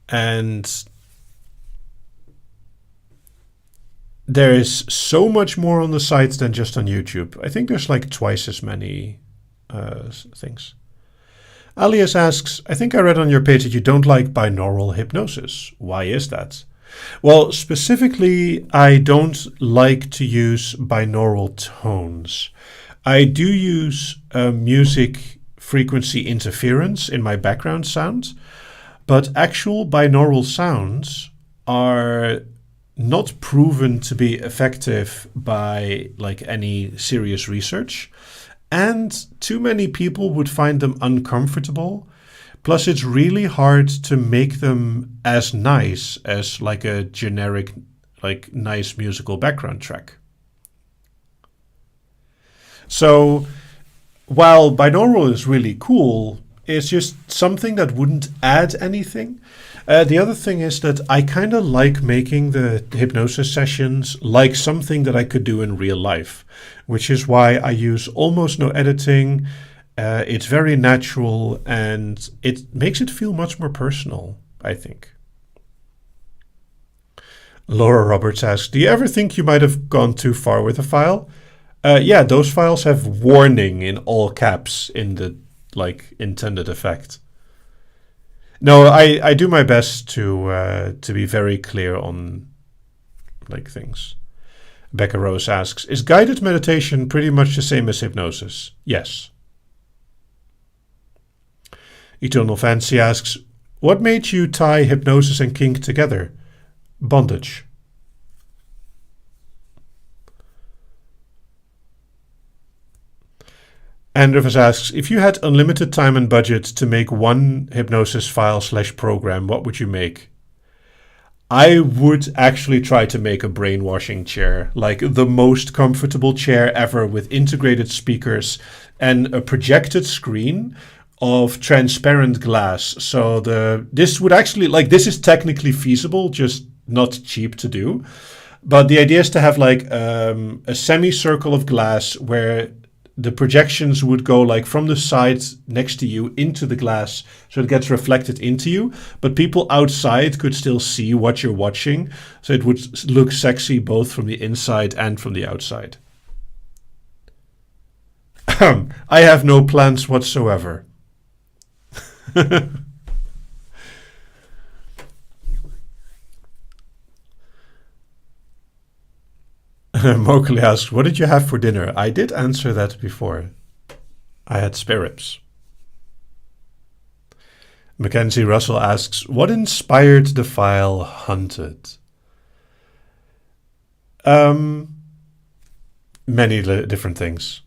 And there is so much more on the site than just on YouTube. I think there's like twice as many things. Alias asks, I think I read on your page that you don't like binaural hypnosis. Why is that? Well, specifically, I don't like to use binaural tones. I do use music frequency interference in my background sound, but actual binaural sounds are not proven to be effective by like any serious research. And too many people would find them uncomfortable. Plus, it's really hard to make them as nice as like a generic, like nice musical background track. So, while binaural is really cool, it's just something that wouldn't add anything. The other thing is that I kind of like making the hypnosis sessions like something that I could do in real life, which is why I use almost no editing. It's very natural and it makes it feel much more personal, I think. Laura Roberts asks, do you ever think you might have gone too far with a file? Yeah, those files have warning in all caps in the like intended effect. No, I do my best to be very clear on like things. Becca Rose asks, is guided meditation pretty much the same as hypnosis? Yes. Eternal Fancy asks, what made you tie hypnosis and kink together? Bondage. Andrews asks, if you had unlimited time and budget to make one hypnosis file/program, what would you make? I would actually try to make a brainwashing chair, like the most comfortable chair ever with integrated speakers and a projected screen of transparent glass. So this would actually, like, this is technically feasible, just not cheap to do. But the idea is to have like a semicircle of glass where the projections would go like from the side next to you into the glass, so it gets reflected into you, but people outside could still see what you're watching, so it would look sexy both from the inside and from the outside. I have no plans whatsoever. Mowgli asks, what did you have for dinner? I did answer that before. I had spare ribs. Mackenzie Russell asks, what inspired the file Hunted? Many different things.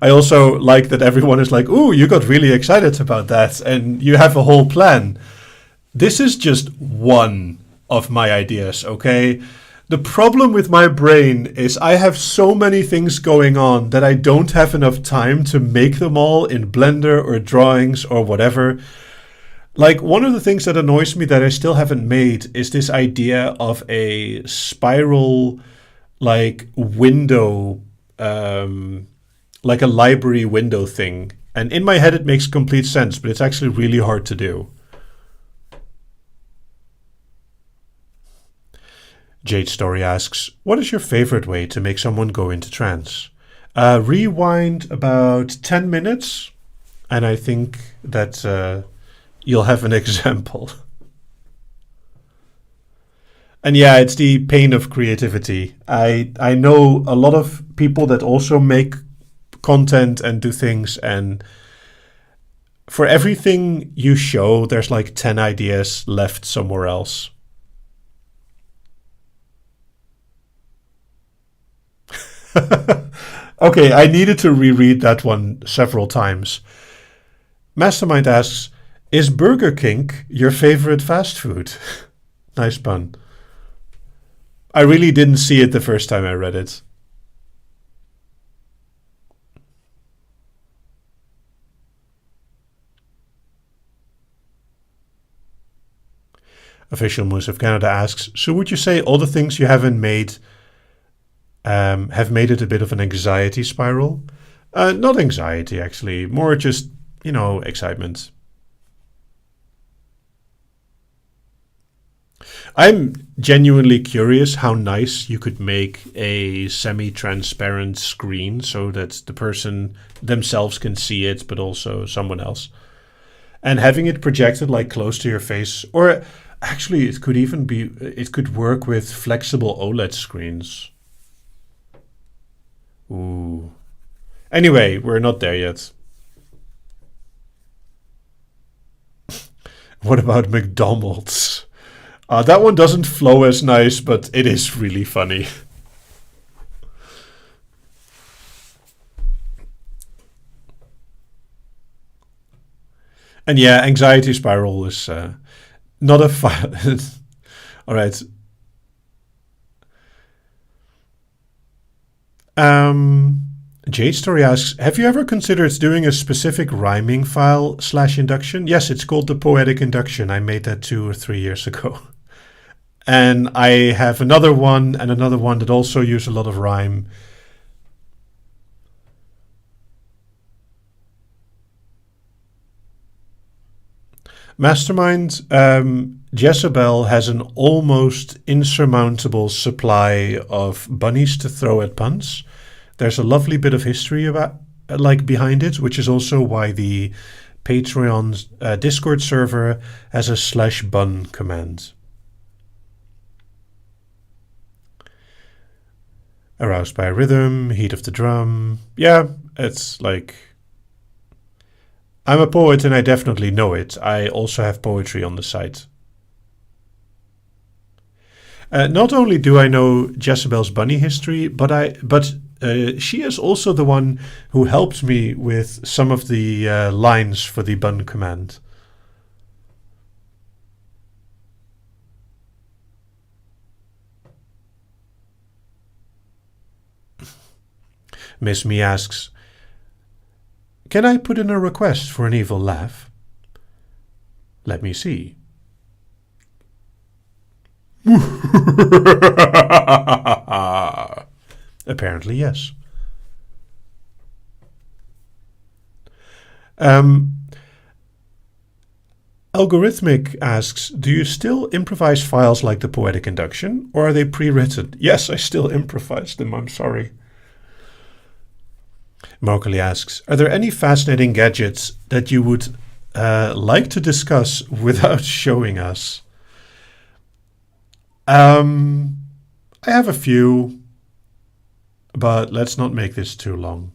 I also like that everyone is like, ooh, you got really excited about that and you have a whole plan. This is just one of my ideas, okay? The problem with my brain is I have so many things going on that I don't have enough time to make them all in Blender or drawings or whatever. Like, one of the things that annoys me that I still haven't made is this idea of a spiral, like, window, like a library window thing. And in my head it makes complete sense, but it's actually really hard to do. Jade Story asks, what is your favorite way to make someone go into trance? Rewind about 10 minutes, and I think that you'll have an example. And yeah, it's the pain of creativity. I know a lot of people that also make content and do things, and for everything you show, there's like 10 ideas left somewhere else. Okay, I needed to reread that one several times. Mastermind asks, is Burger King your favorite fast food? Nice pun. I really didn't see it the first time I read it. Official Moose of Canada asks, so would you say all the things you haven't made have made it a bit of an anxiety spiral? Not anxiety, actually. More just, excitement. I'm genuinely curious how nice you could make a semi-transparent screen so that the person themselves can see it, but also someone else. And having it projected like close to your face, or actually it could work with flexible OLED screens. Ooh. Anyway, we're not there yet. What about McDonald's? That one doesn't flow as nice, but it is really funny. And yeah, anxiety spiral is not a fun. All right. Jade Story asks, have you ever considered doing a specific rhyming file / induction? Yes, it's called the Poetic Induction. I made that 2 or 3 years ago. And I have another one and another one that also use a lot of rhyme. Mastermind, Jezebel has an almost insurmountable supply of bunnies to throw at puns. There's a lovely bit of history about behind it, which is also why the Patreon Discord server has a /bun command. Aroused by a rhythm, heat of the drum. Yeah, it's like... I'm a poet and I definitely know it. I also have poetry on the site. Not only do I know Jezebel's bunny history, but she is also the one who helped me with some of the lines for the bun command. Miss Me asks, can I put in a request for an evil laugh? Let me see. Apparently, yes. Algorithmic asks, do you still improvise files like the Poetic Induction, or are they pre-written? Yes, I still improvise them, I'm sorry. Mowgli asks, are there any fascinating gadgets that you would like to discuss without showing us? I have a few, but let's not make this too long.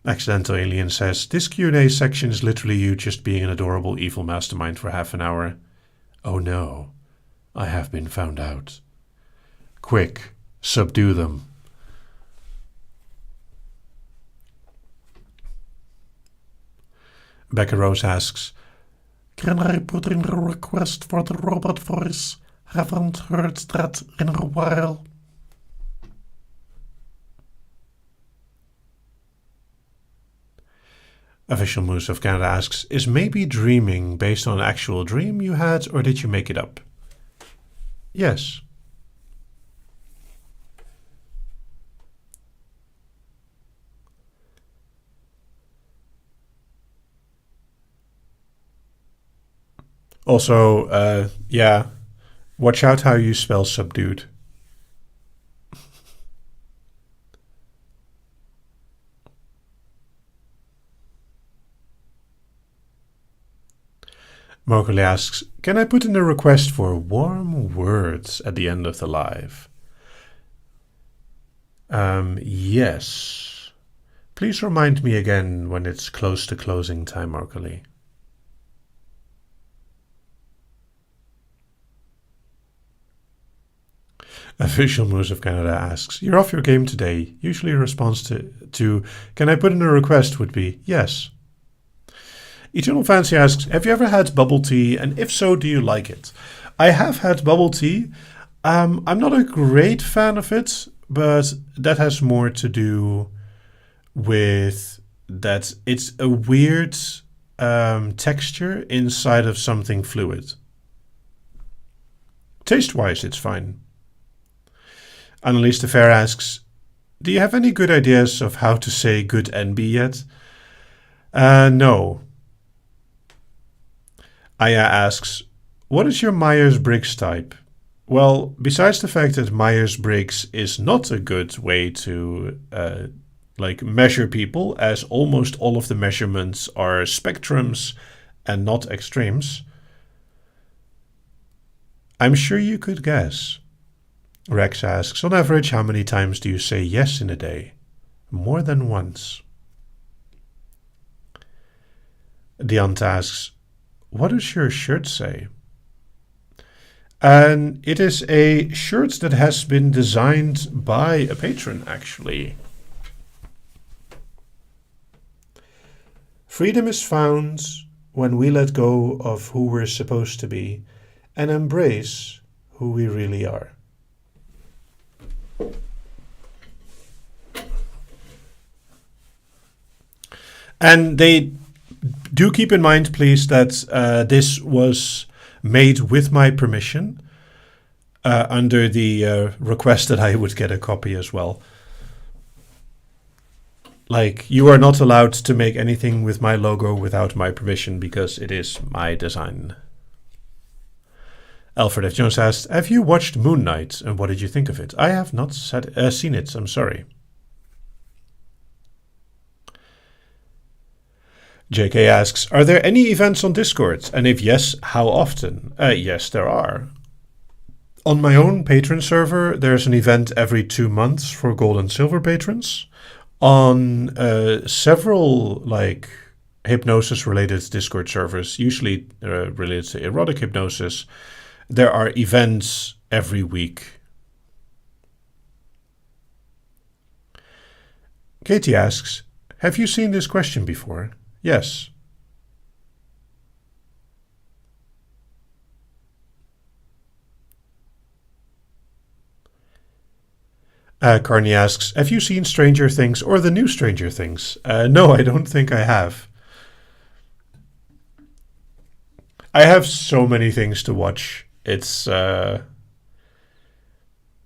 Accidental Alien says, this Q&A section is literally you just being an adorable evil mastermind for half an hour. Oh no, I have been found out. Quick, subdue them. Becca Rose asks, can I put in a request for the robot voice? Haven't heard that in a while. Official Moose of Canada asks, is maybe dreaming based on an actual dream you had, or did you make it up? Yes. Also, yeah, watch out how you spell subdued. Mowgli asks, can I put in a request for warm words at the end of the live? Yes. Please remind me again when it's close to closing time, Mowgli. Official Moose of Canada asks, "You're off your game today." Usually a response to "Can I put in a request?" would be yes. Eternal Fancy asks, "Have you ever had bubble tea? And if so, do you like it?" I have had bubble tea. I'm not a great fan of it, but that has more to do with that it's a weird texture inside of something fluid. Taste-wise, it's fine. Annalise de Fair asks, "Do you have any good ideas of how to say good NB yet?" No. Aya asks, "What is your Myers-Briggs type?" Well, besides the fact that Myers-Briggs is not a good way to measure people, as almost all of the measurements are spectrums and not extremes, I'm sure you could guess. Rex asks, "On average, how many times do you say yes in a day?" More than once. Diant asks, "What does your shirt say?" And it is a shirt that has been designed by a patron, actually. Freedom is found when we let go of who we're supposed to be and embrace who we really are. And they do keep in mind, please, that this was made with my permission, under the request that I would get a copy as well. Like, you are not allowed to make anything with my logo without my permission because it is my design. Alfred F. Jones asked, "Have you watched Moon Knight and what did you think of it?" I have not seen it, I'm sorry. JK asks, "Are there any events on Discord? And if yes, how often?" Yes, there are. On my own patron server, there's an event every 2 months for gold and silver patrons. On several hypnosis related Discord servers, usually related to erotic hypnosis, there are events every week. Katie asks, "Have you seen this question before?" Yes. Carney asks, "Have you seen Stranger Things or the new Stranger Things?" No, I don't think I have. I have so many things to watch. It's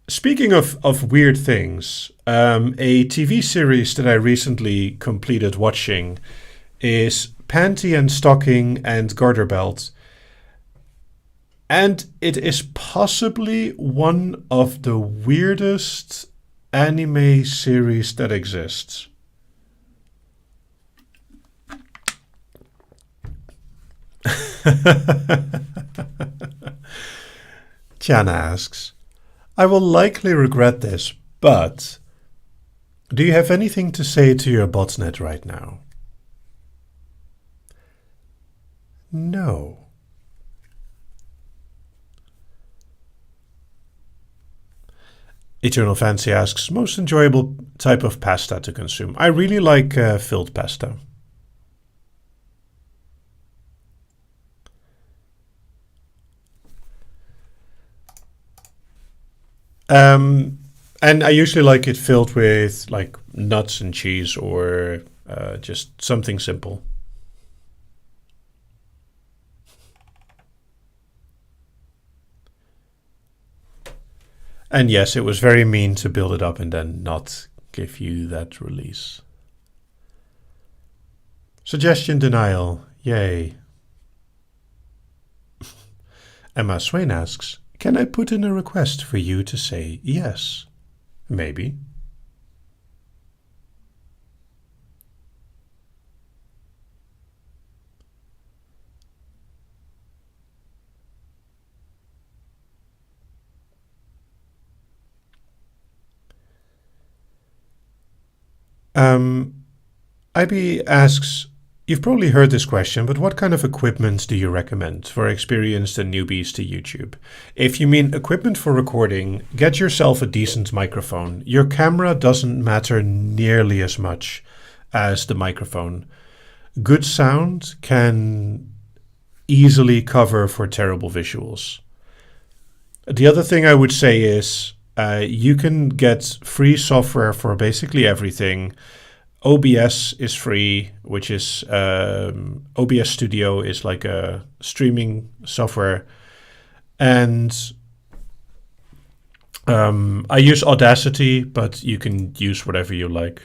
speaking of weird things, a TV series that I recently completed watching is Panty and Stocking and Garter Belt. And it is possibly one of the weirdest anime series that exists. Tiana asks, "I will likely regret this, but do you have anything to say to your botnet right now?" No. Eternal Fancy asks, "Most enjoyable type of pasta to consume?" I really like filled pasta. And I usually like it filled with nuts and cheese or just something simple. And yes, it was very mean to build it up and then not give you that release. Suggestion denial. Yay. Emma Swain asks, "Can I put in a request for you to say yes?" Maybe. IB asks, You've probably heard this question, but what kind of equipment do you recommend for experienced and newbies to YouTube? If you mean equipment for recording, get yourself a decent microphone. Your camera doesn't matter nearly as much as the microphone. Good sound can easily cover for terrible visuals. The other thing I would say is you can get free software for basically everything. OBS is free, which is OBS Studio is like a streaming software. And I use Audacity, but you can use whatever you like.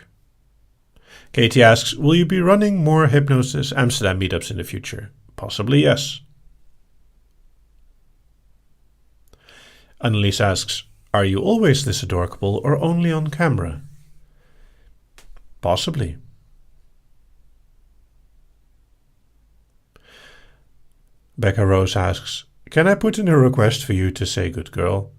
Katie asks, will you be running more Hypnosis Amsterdam meetups in the future? Possibly, yes. Annelies asks, are you always this adorable or only on camera? Possibly. Becca Rose asks, can I put in a request for you to say good girl?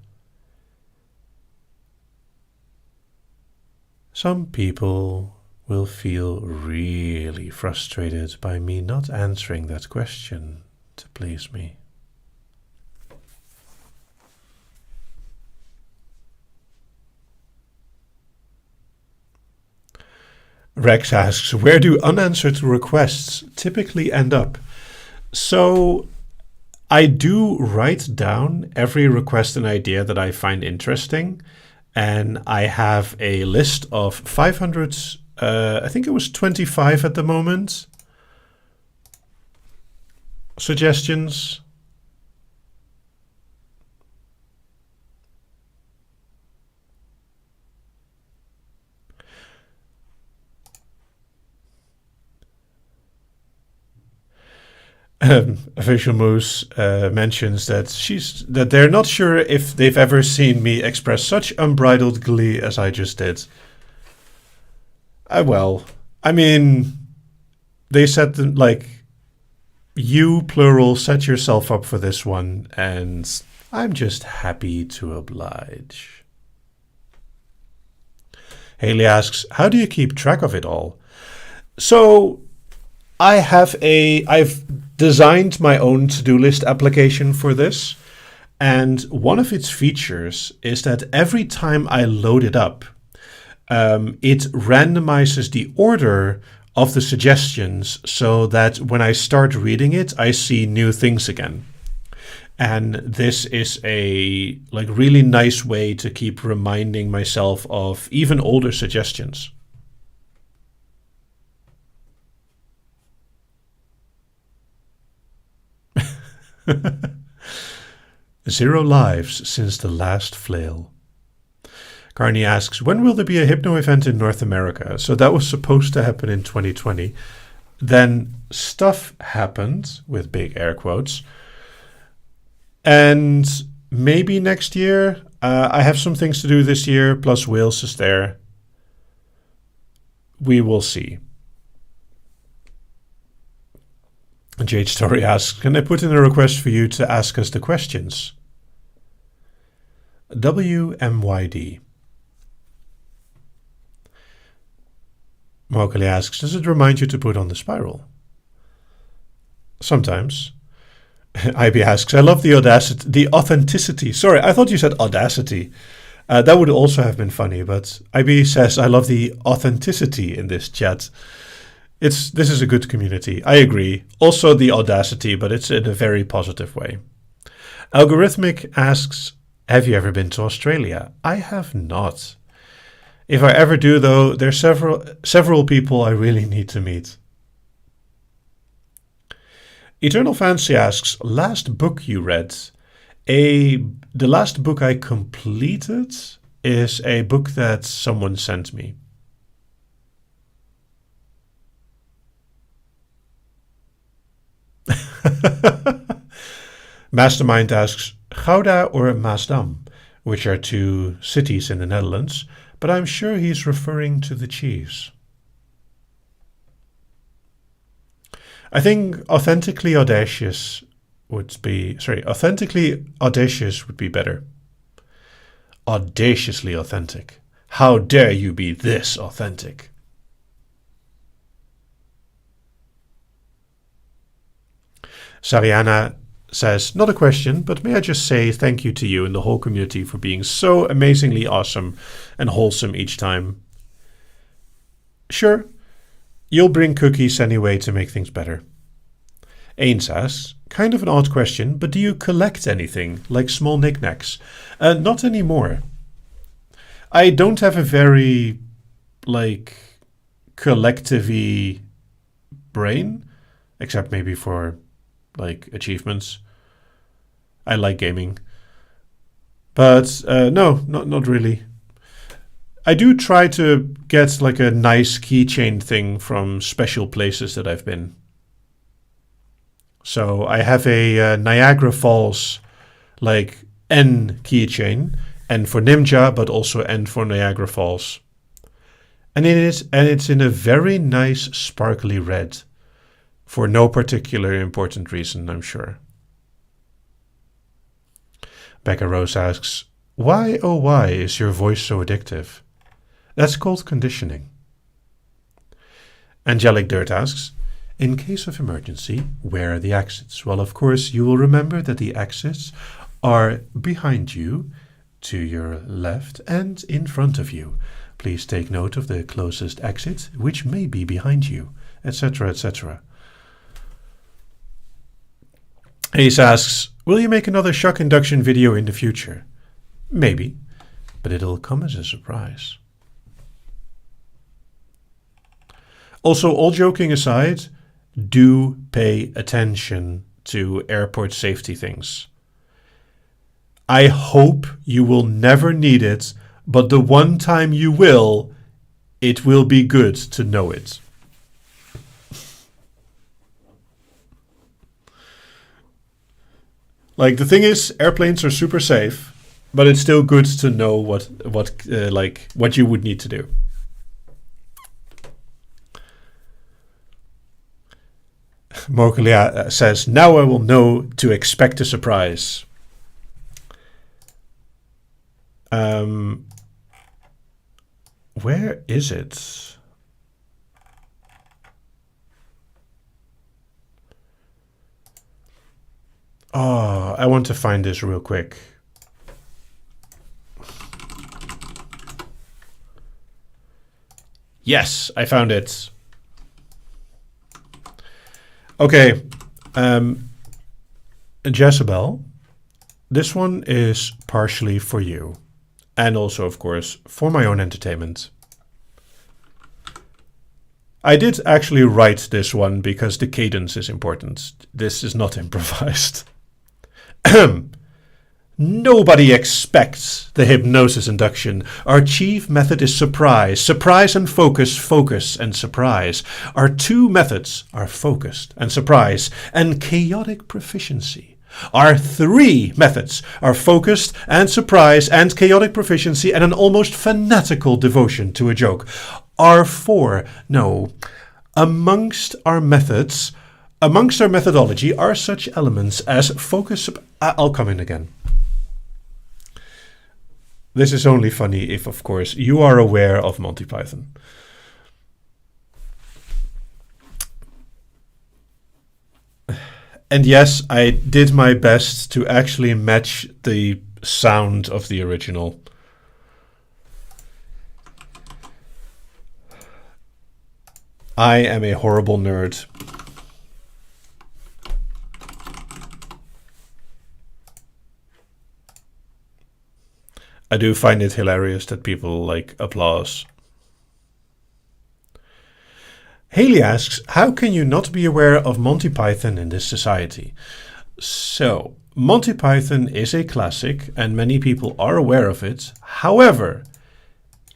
Some people will feel really frustrated by me not answering that question to please me. Rex asks, where do unanswered requests typically end up? So I do write down every request and idea that I find interesting, and I have a list of 500, I think it was 25 at the moment, suggestions. Visual Moose mentions that they're not sure if they've ever seen me express such unbridled glee as I just did. Well, I mean, they said like you plural set yourself up for this one, and I'm just happy to oblige. Haley asks, how do you keep track of it all? So I've designed my own to-do list application for this, and one of its features is that every time I load it up, it randomizes the order of the suggestions so that when I start reading it, I see new things again. And this is a really nice way to keep reminding myself of even older suggestions. Zero lives since the last flail. Carney asks, when will there be a hypno event in North America? So that was supposed to happen in 2020. Then stuff happened, with big air quotes. And maybe next year. I have some things to do this year, plus Wales is there. We will see. Jade Story asks, can I put in a request for you to ask us the questions? WMYD. Mowgli asks, does it remind you to put on the spiral? Sometimes. IB asks, I love the authenticity. Sorry, I thought you said audacity. That would also have been funny, but IB says, I love the authenticity in this chat. This is a good community. I agree. Also the audacity, but it's in a very positive way. Algorithmic asks, have you ever been to Australia? I have not. If I ever do, though, there's several people I really need to meet. Eternal Fancy asks, last book you read? The last book I completed is a book that someone sent me. Mastermind asks, Gouda or Maasdam, which are two cities in the Netherlands, but I'm sure he's referring to the cheese. I think authentically audacious would be better. Audaciously authentic. How dare you be this authentic? Sariana says, not a question, but may I just say thank you to you and the whole community for being so amazingly awesome and wholesome each time. Sure, you'll bring cookies anyway to make things better. Ains asks, kind of an odd question, but do you collect anything, like small knickknacks? Not anymore. I don't have a very, collective-y brain, except maybe for, achievements. I like gaming. But, no, not really. I do try to get, a nice keychain thing from special places that I've been. So I have a Niagara Falls, N keychain, N for Nimja, but also N for Niagara Falls. And it's in a very nice sparkly red, for no particular important reason, I'm sure. Becca Rose asks, why oh why is your voice so addictive? That's called conditioning. Angelic Dirt asks, in case of emergency, where are the exits? Well, of course, you will remember that the exits are behind you, to your left, and in front of you. Please take note of the closest exit, which may be behind you, etc., etc. Ace asks, will you make another shock induction video in the future? Maybe, but it'll come as a surprise. Also, all joking aside, do pay attention to airport safety things. I hope you will never need it, but the one time you will, it will be good to know it. The thing is, airplanes are super safe, but it's still good to know what you would need to do. Mokalia says, now I will know to expect a surprise. Where is it? Oh, I want to find this real quick. Yes, I found it. Okay, Jezebel, this one is partially for you, and also, of course, for my own entertainment. I did actually write this one because the cadence is important. This is not improvised. Nobody expects the hypnosis induction. Our chief method is surprise. Surprise and focus, focus and surprise. Our two methods are focused and surprise and chaotic proficiency. Our three methods are focused and surprise and chaotic proficiency and an almost fanatical devotion to a joke. Our four, no, amongst our methodology are such elements as focus. I'll come in again. This is only funny if, of course, you are aware of Monty Python. And yes, I did my best to actually match the sound of the original. I am a horrible nerd. I do find it hilarious that people applause. Haley asks, how can you not be aware of Monty Python in this society? So, Monty Python is a classic and many people are aware of it. However,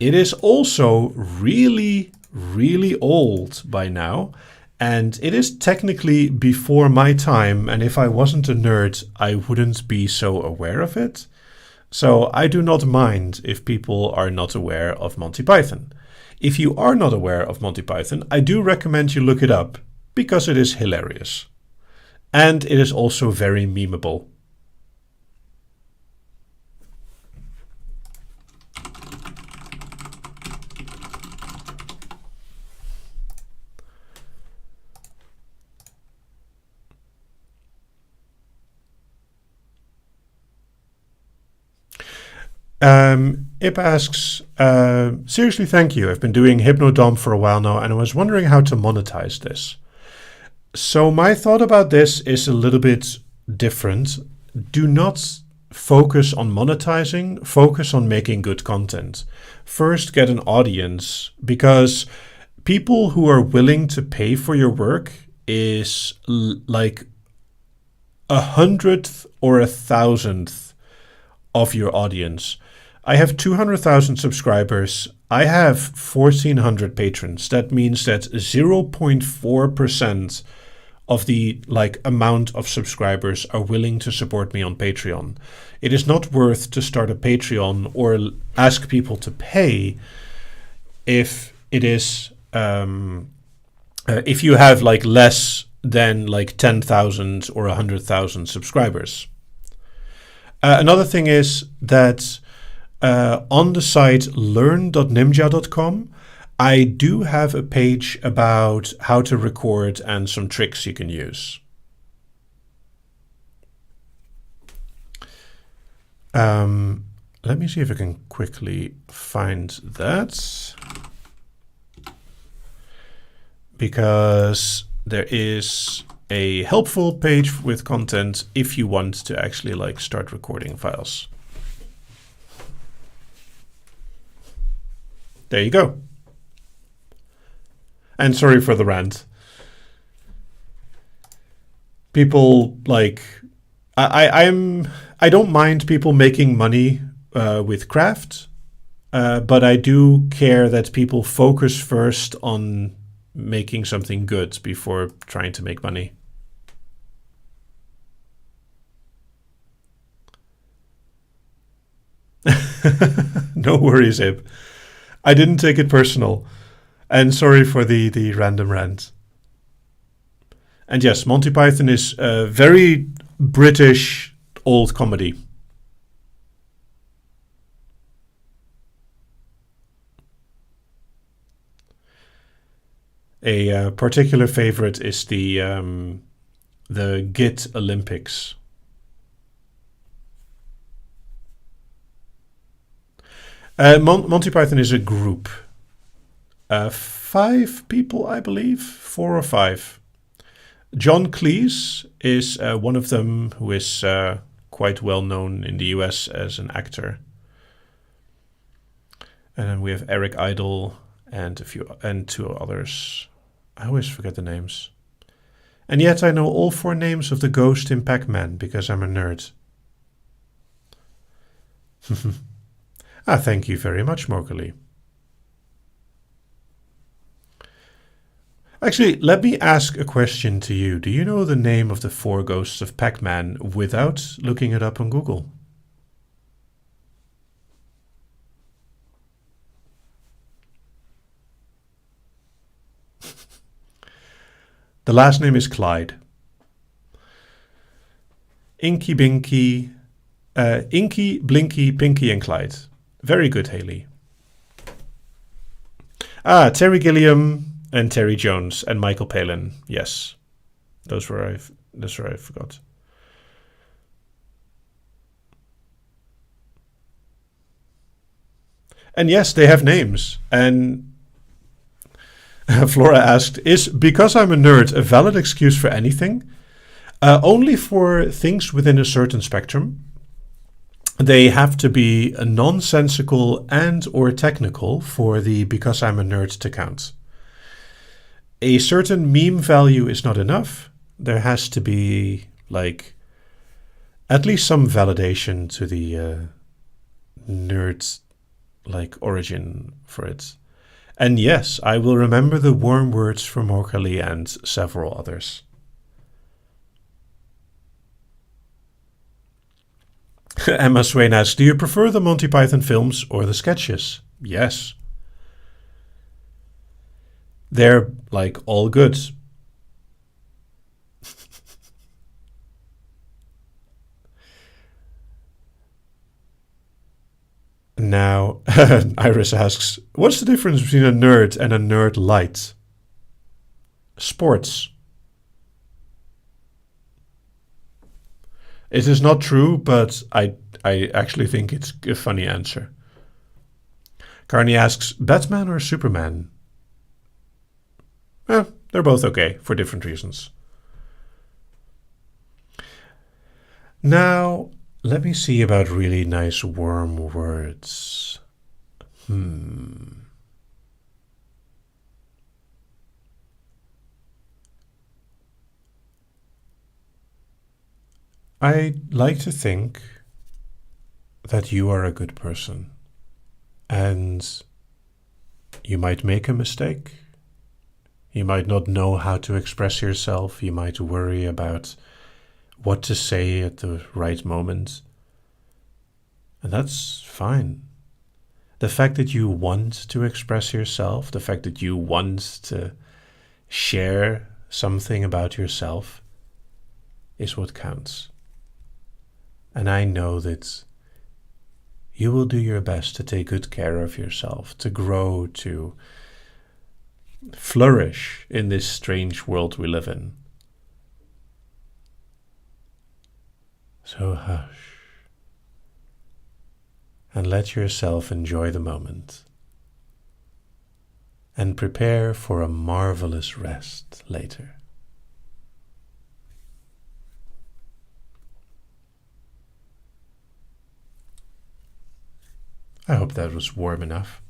it is also really, really old by now. And it is technically before my time. And if I wasn't a nerd, I wouldn't be so aware of it. So I do not mind if people are not aware of Monty Python. If you are not aware of Monty Python, I do recommend you look it up because it is hilarious. And it is also very memeable. Ip asks, seriously, thank you. I've been doing Hypnodom for a while now, and I was wondering how to monetize this. So my thought about this is a little bit different. Do not focus on monetizing, focus on making good content. First, get an audience, because people who are willing to pay for your work is like 100th or 1,000th of your audience. I have 200,000 subscribers. I have 1,400 patrons. That means that 0.4% of the amount of subscribers are willing to support me on Patreon. It is not worth to start a Patreon or ask people to pay if it is if you have less than 10,000 or 100,000 subscribers. Another thing is that on the site learn.nimja.com, I do have a page about how to record and some tricks you can use. Let me see if I can quickly find that, because there is a helpful page with content if you want to actually start recording files. There you go. And sorry for the rant. People I don't mind people making money with craft, but I do care that people focus first on making something good before trying to make money. No worries, Ib. I didn't take it personal. And sorry for the random rant. And yes, Monty Python is a very British old comedy. A particular favorite is the Git Olympics. Monty Python is a group. 5 people, I believe, 4 or 5. John Cleese is one of them, who is quite well known in the US as an actor. And then we have Eric Idle and 2 others. I always forget the names. And yet I know all 4 names of the ghost in Pac-Man because I'm a nerd. Thank you very much, Morkali. Actually, let me ask a question to you. Do you know the name of the 4 ghosts of Pac-Man without looking it up on Google? The last name is Clyde. Inky, Blinky, Pinky, and Clyde. Very good, Haley. Terry Gilliam and Terry Jones and Michael Palin. Yes, those were I forgot. And yes, they have names. And Flora asked, is because I'm a nerd a valid excuse for anything? Only for things within a certain spectrum. They have to be nonsensical and or technical for the because I'm a nerd to count. A certain meme value is not enough. There has to be at least some validation to the nerd origin for it. And yes, I will remember the warm words from Morkali and several others. Emma Swain asks, do you prefer the Monty Python films or the sketches? Yes. They're all good. Now, Iris asks, what's the difference between a nerd and a nerd light? Sports. It is not true, but I I actually think it's a funny answer. Carney asks, Batman or Superman? They're both okay for different reasons. Now, let me see about really nice warm words. I like to think that you are a good person, and you might make a mistake. You might not know how to express yourself. You might worry about what to say at the right moment. And that's fine. The fact that you want to express yourself, the fact that you want to share something about yourself is what counts. And I know that you will do your best to take good care of yourself, to grow, to flourish in this strange world we live in. So hush and let yourself enjoy the moment and prepare for a marvelous rest later. I hope that was warm enough.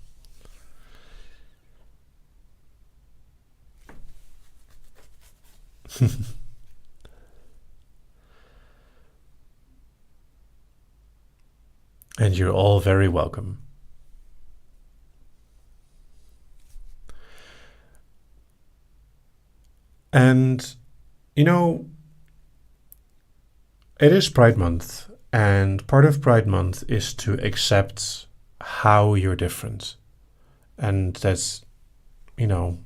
And you're all very welcome. And, you know, it is Pride Month, and part of Pride Month is to accept how you're different. And that's, you know,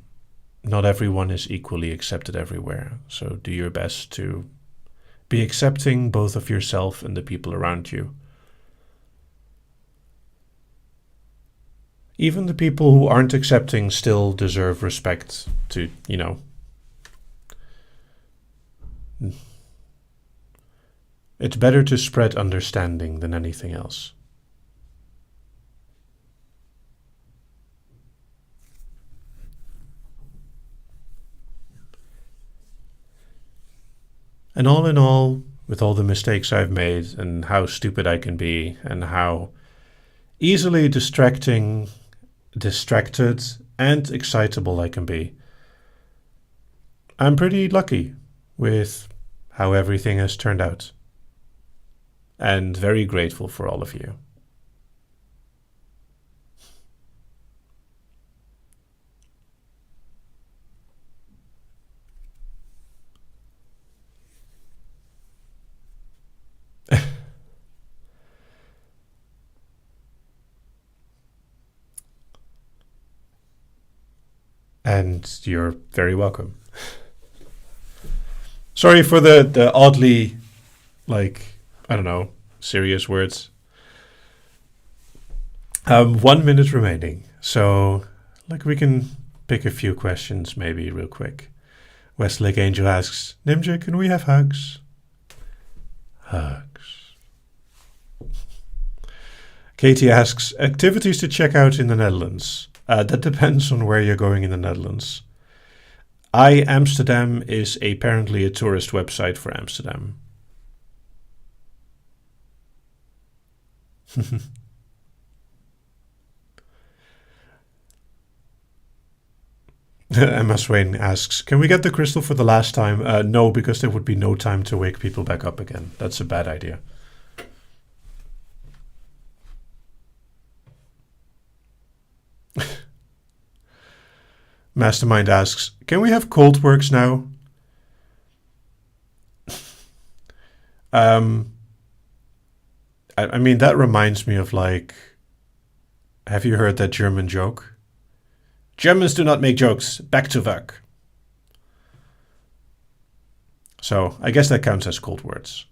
not everyone is equally accepted everywhere. So do your best to be accepting both of yourself and the people around you. Even the people who aren't accepting still deserve respect to, you know. It's better to spread understanding than anything else. And all in all, with all the mistakes I've made and how stupid I can be and how easily distracted and excitable I can be, I'm pretty lucky with how everything has turned out, and very grateful for all of you. And you're very welcome. Sorry for the oddly, like, I don't know, serious words. 1 minute remaining. So, like, we can pick a few questions maybe real quick. Westlake Angel asks, Nimja, can we have hugs? Hugs. Katie asks, activities to check out in the Netherlands. That depends on where you're going in the Netherlands. Amsterdam is apparently a tourist website for Amsterdam. Emma Swain asks, can we get the crystal for the last time? No, because there would be no time to wake people back up again. That's a bad idea. Mastermind asks, can we have cold works now? I mean, that reminds me of, like, have you heard that German joke? Germans do not make jokes. Back to work. So I guess that counts as cold words.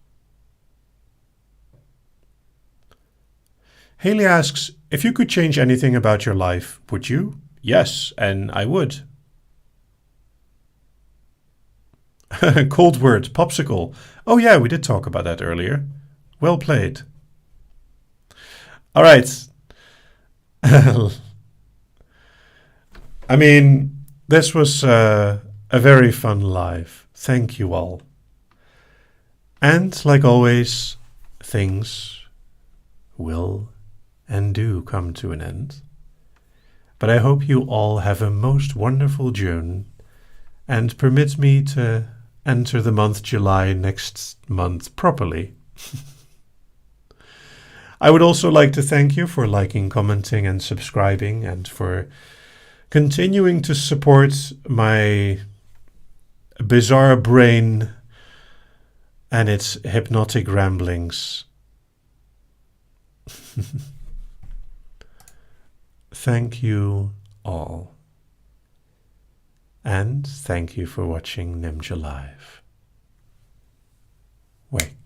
Haley asks, if you could change anything about your life, would you? Yes, and I would. Cold word, popsicle. Oh yeah, we did talk about that earlier. Well played. All right. I mean, this was a very fun live. Thank you all. And like always, things will and do come to an end. But I hope you all have a most wonderful June, and permit me to enter the month July next month properly. I would also like to thank you for liking, commenting, and subscribing, and for continuing to support my bizarre brain and its hypnotic ramblings. Thank you all. And thank you for watching Nimja Live. Wake.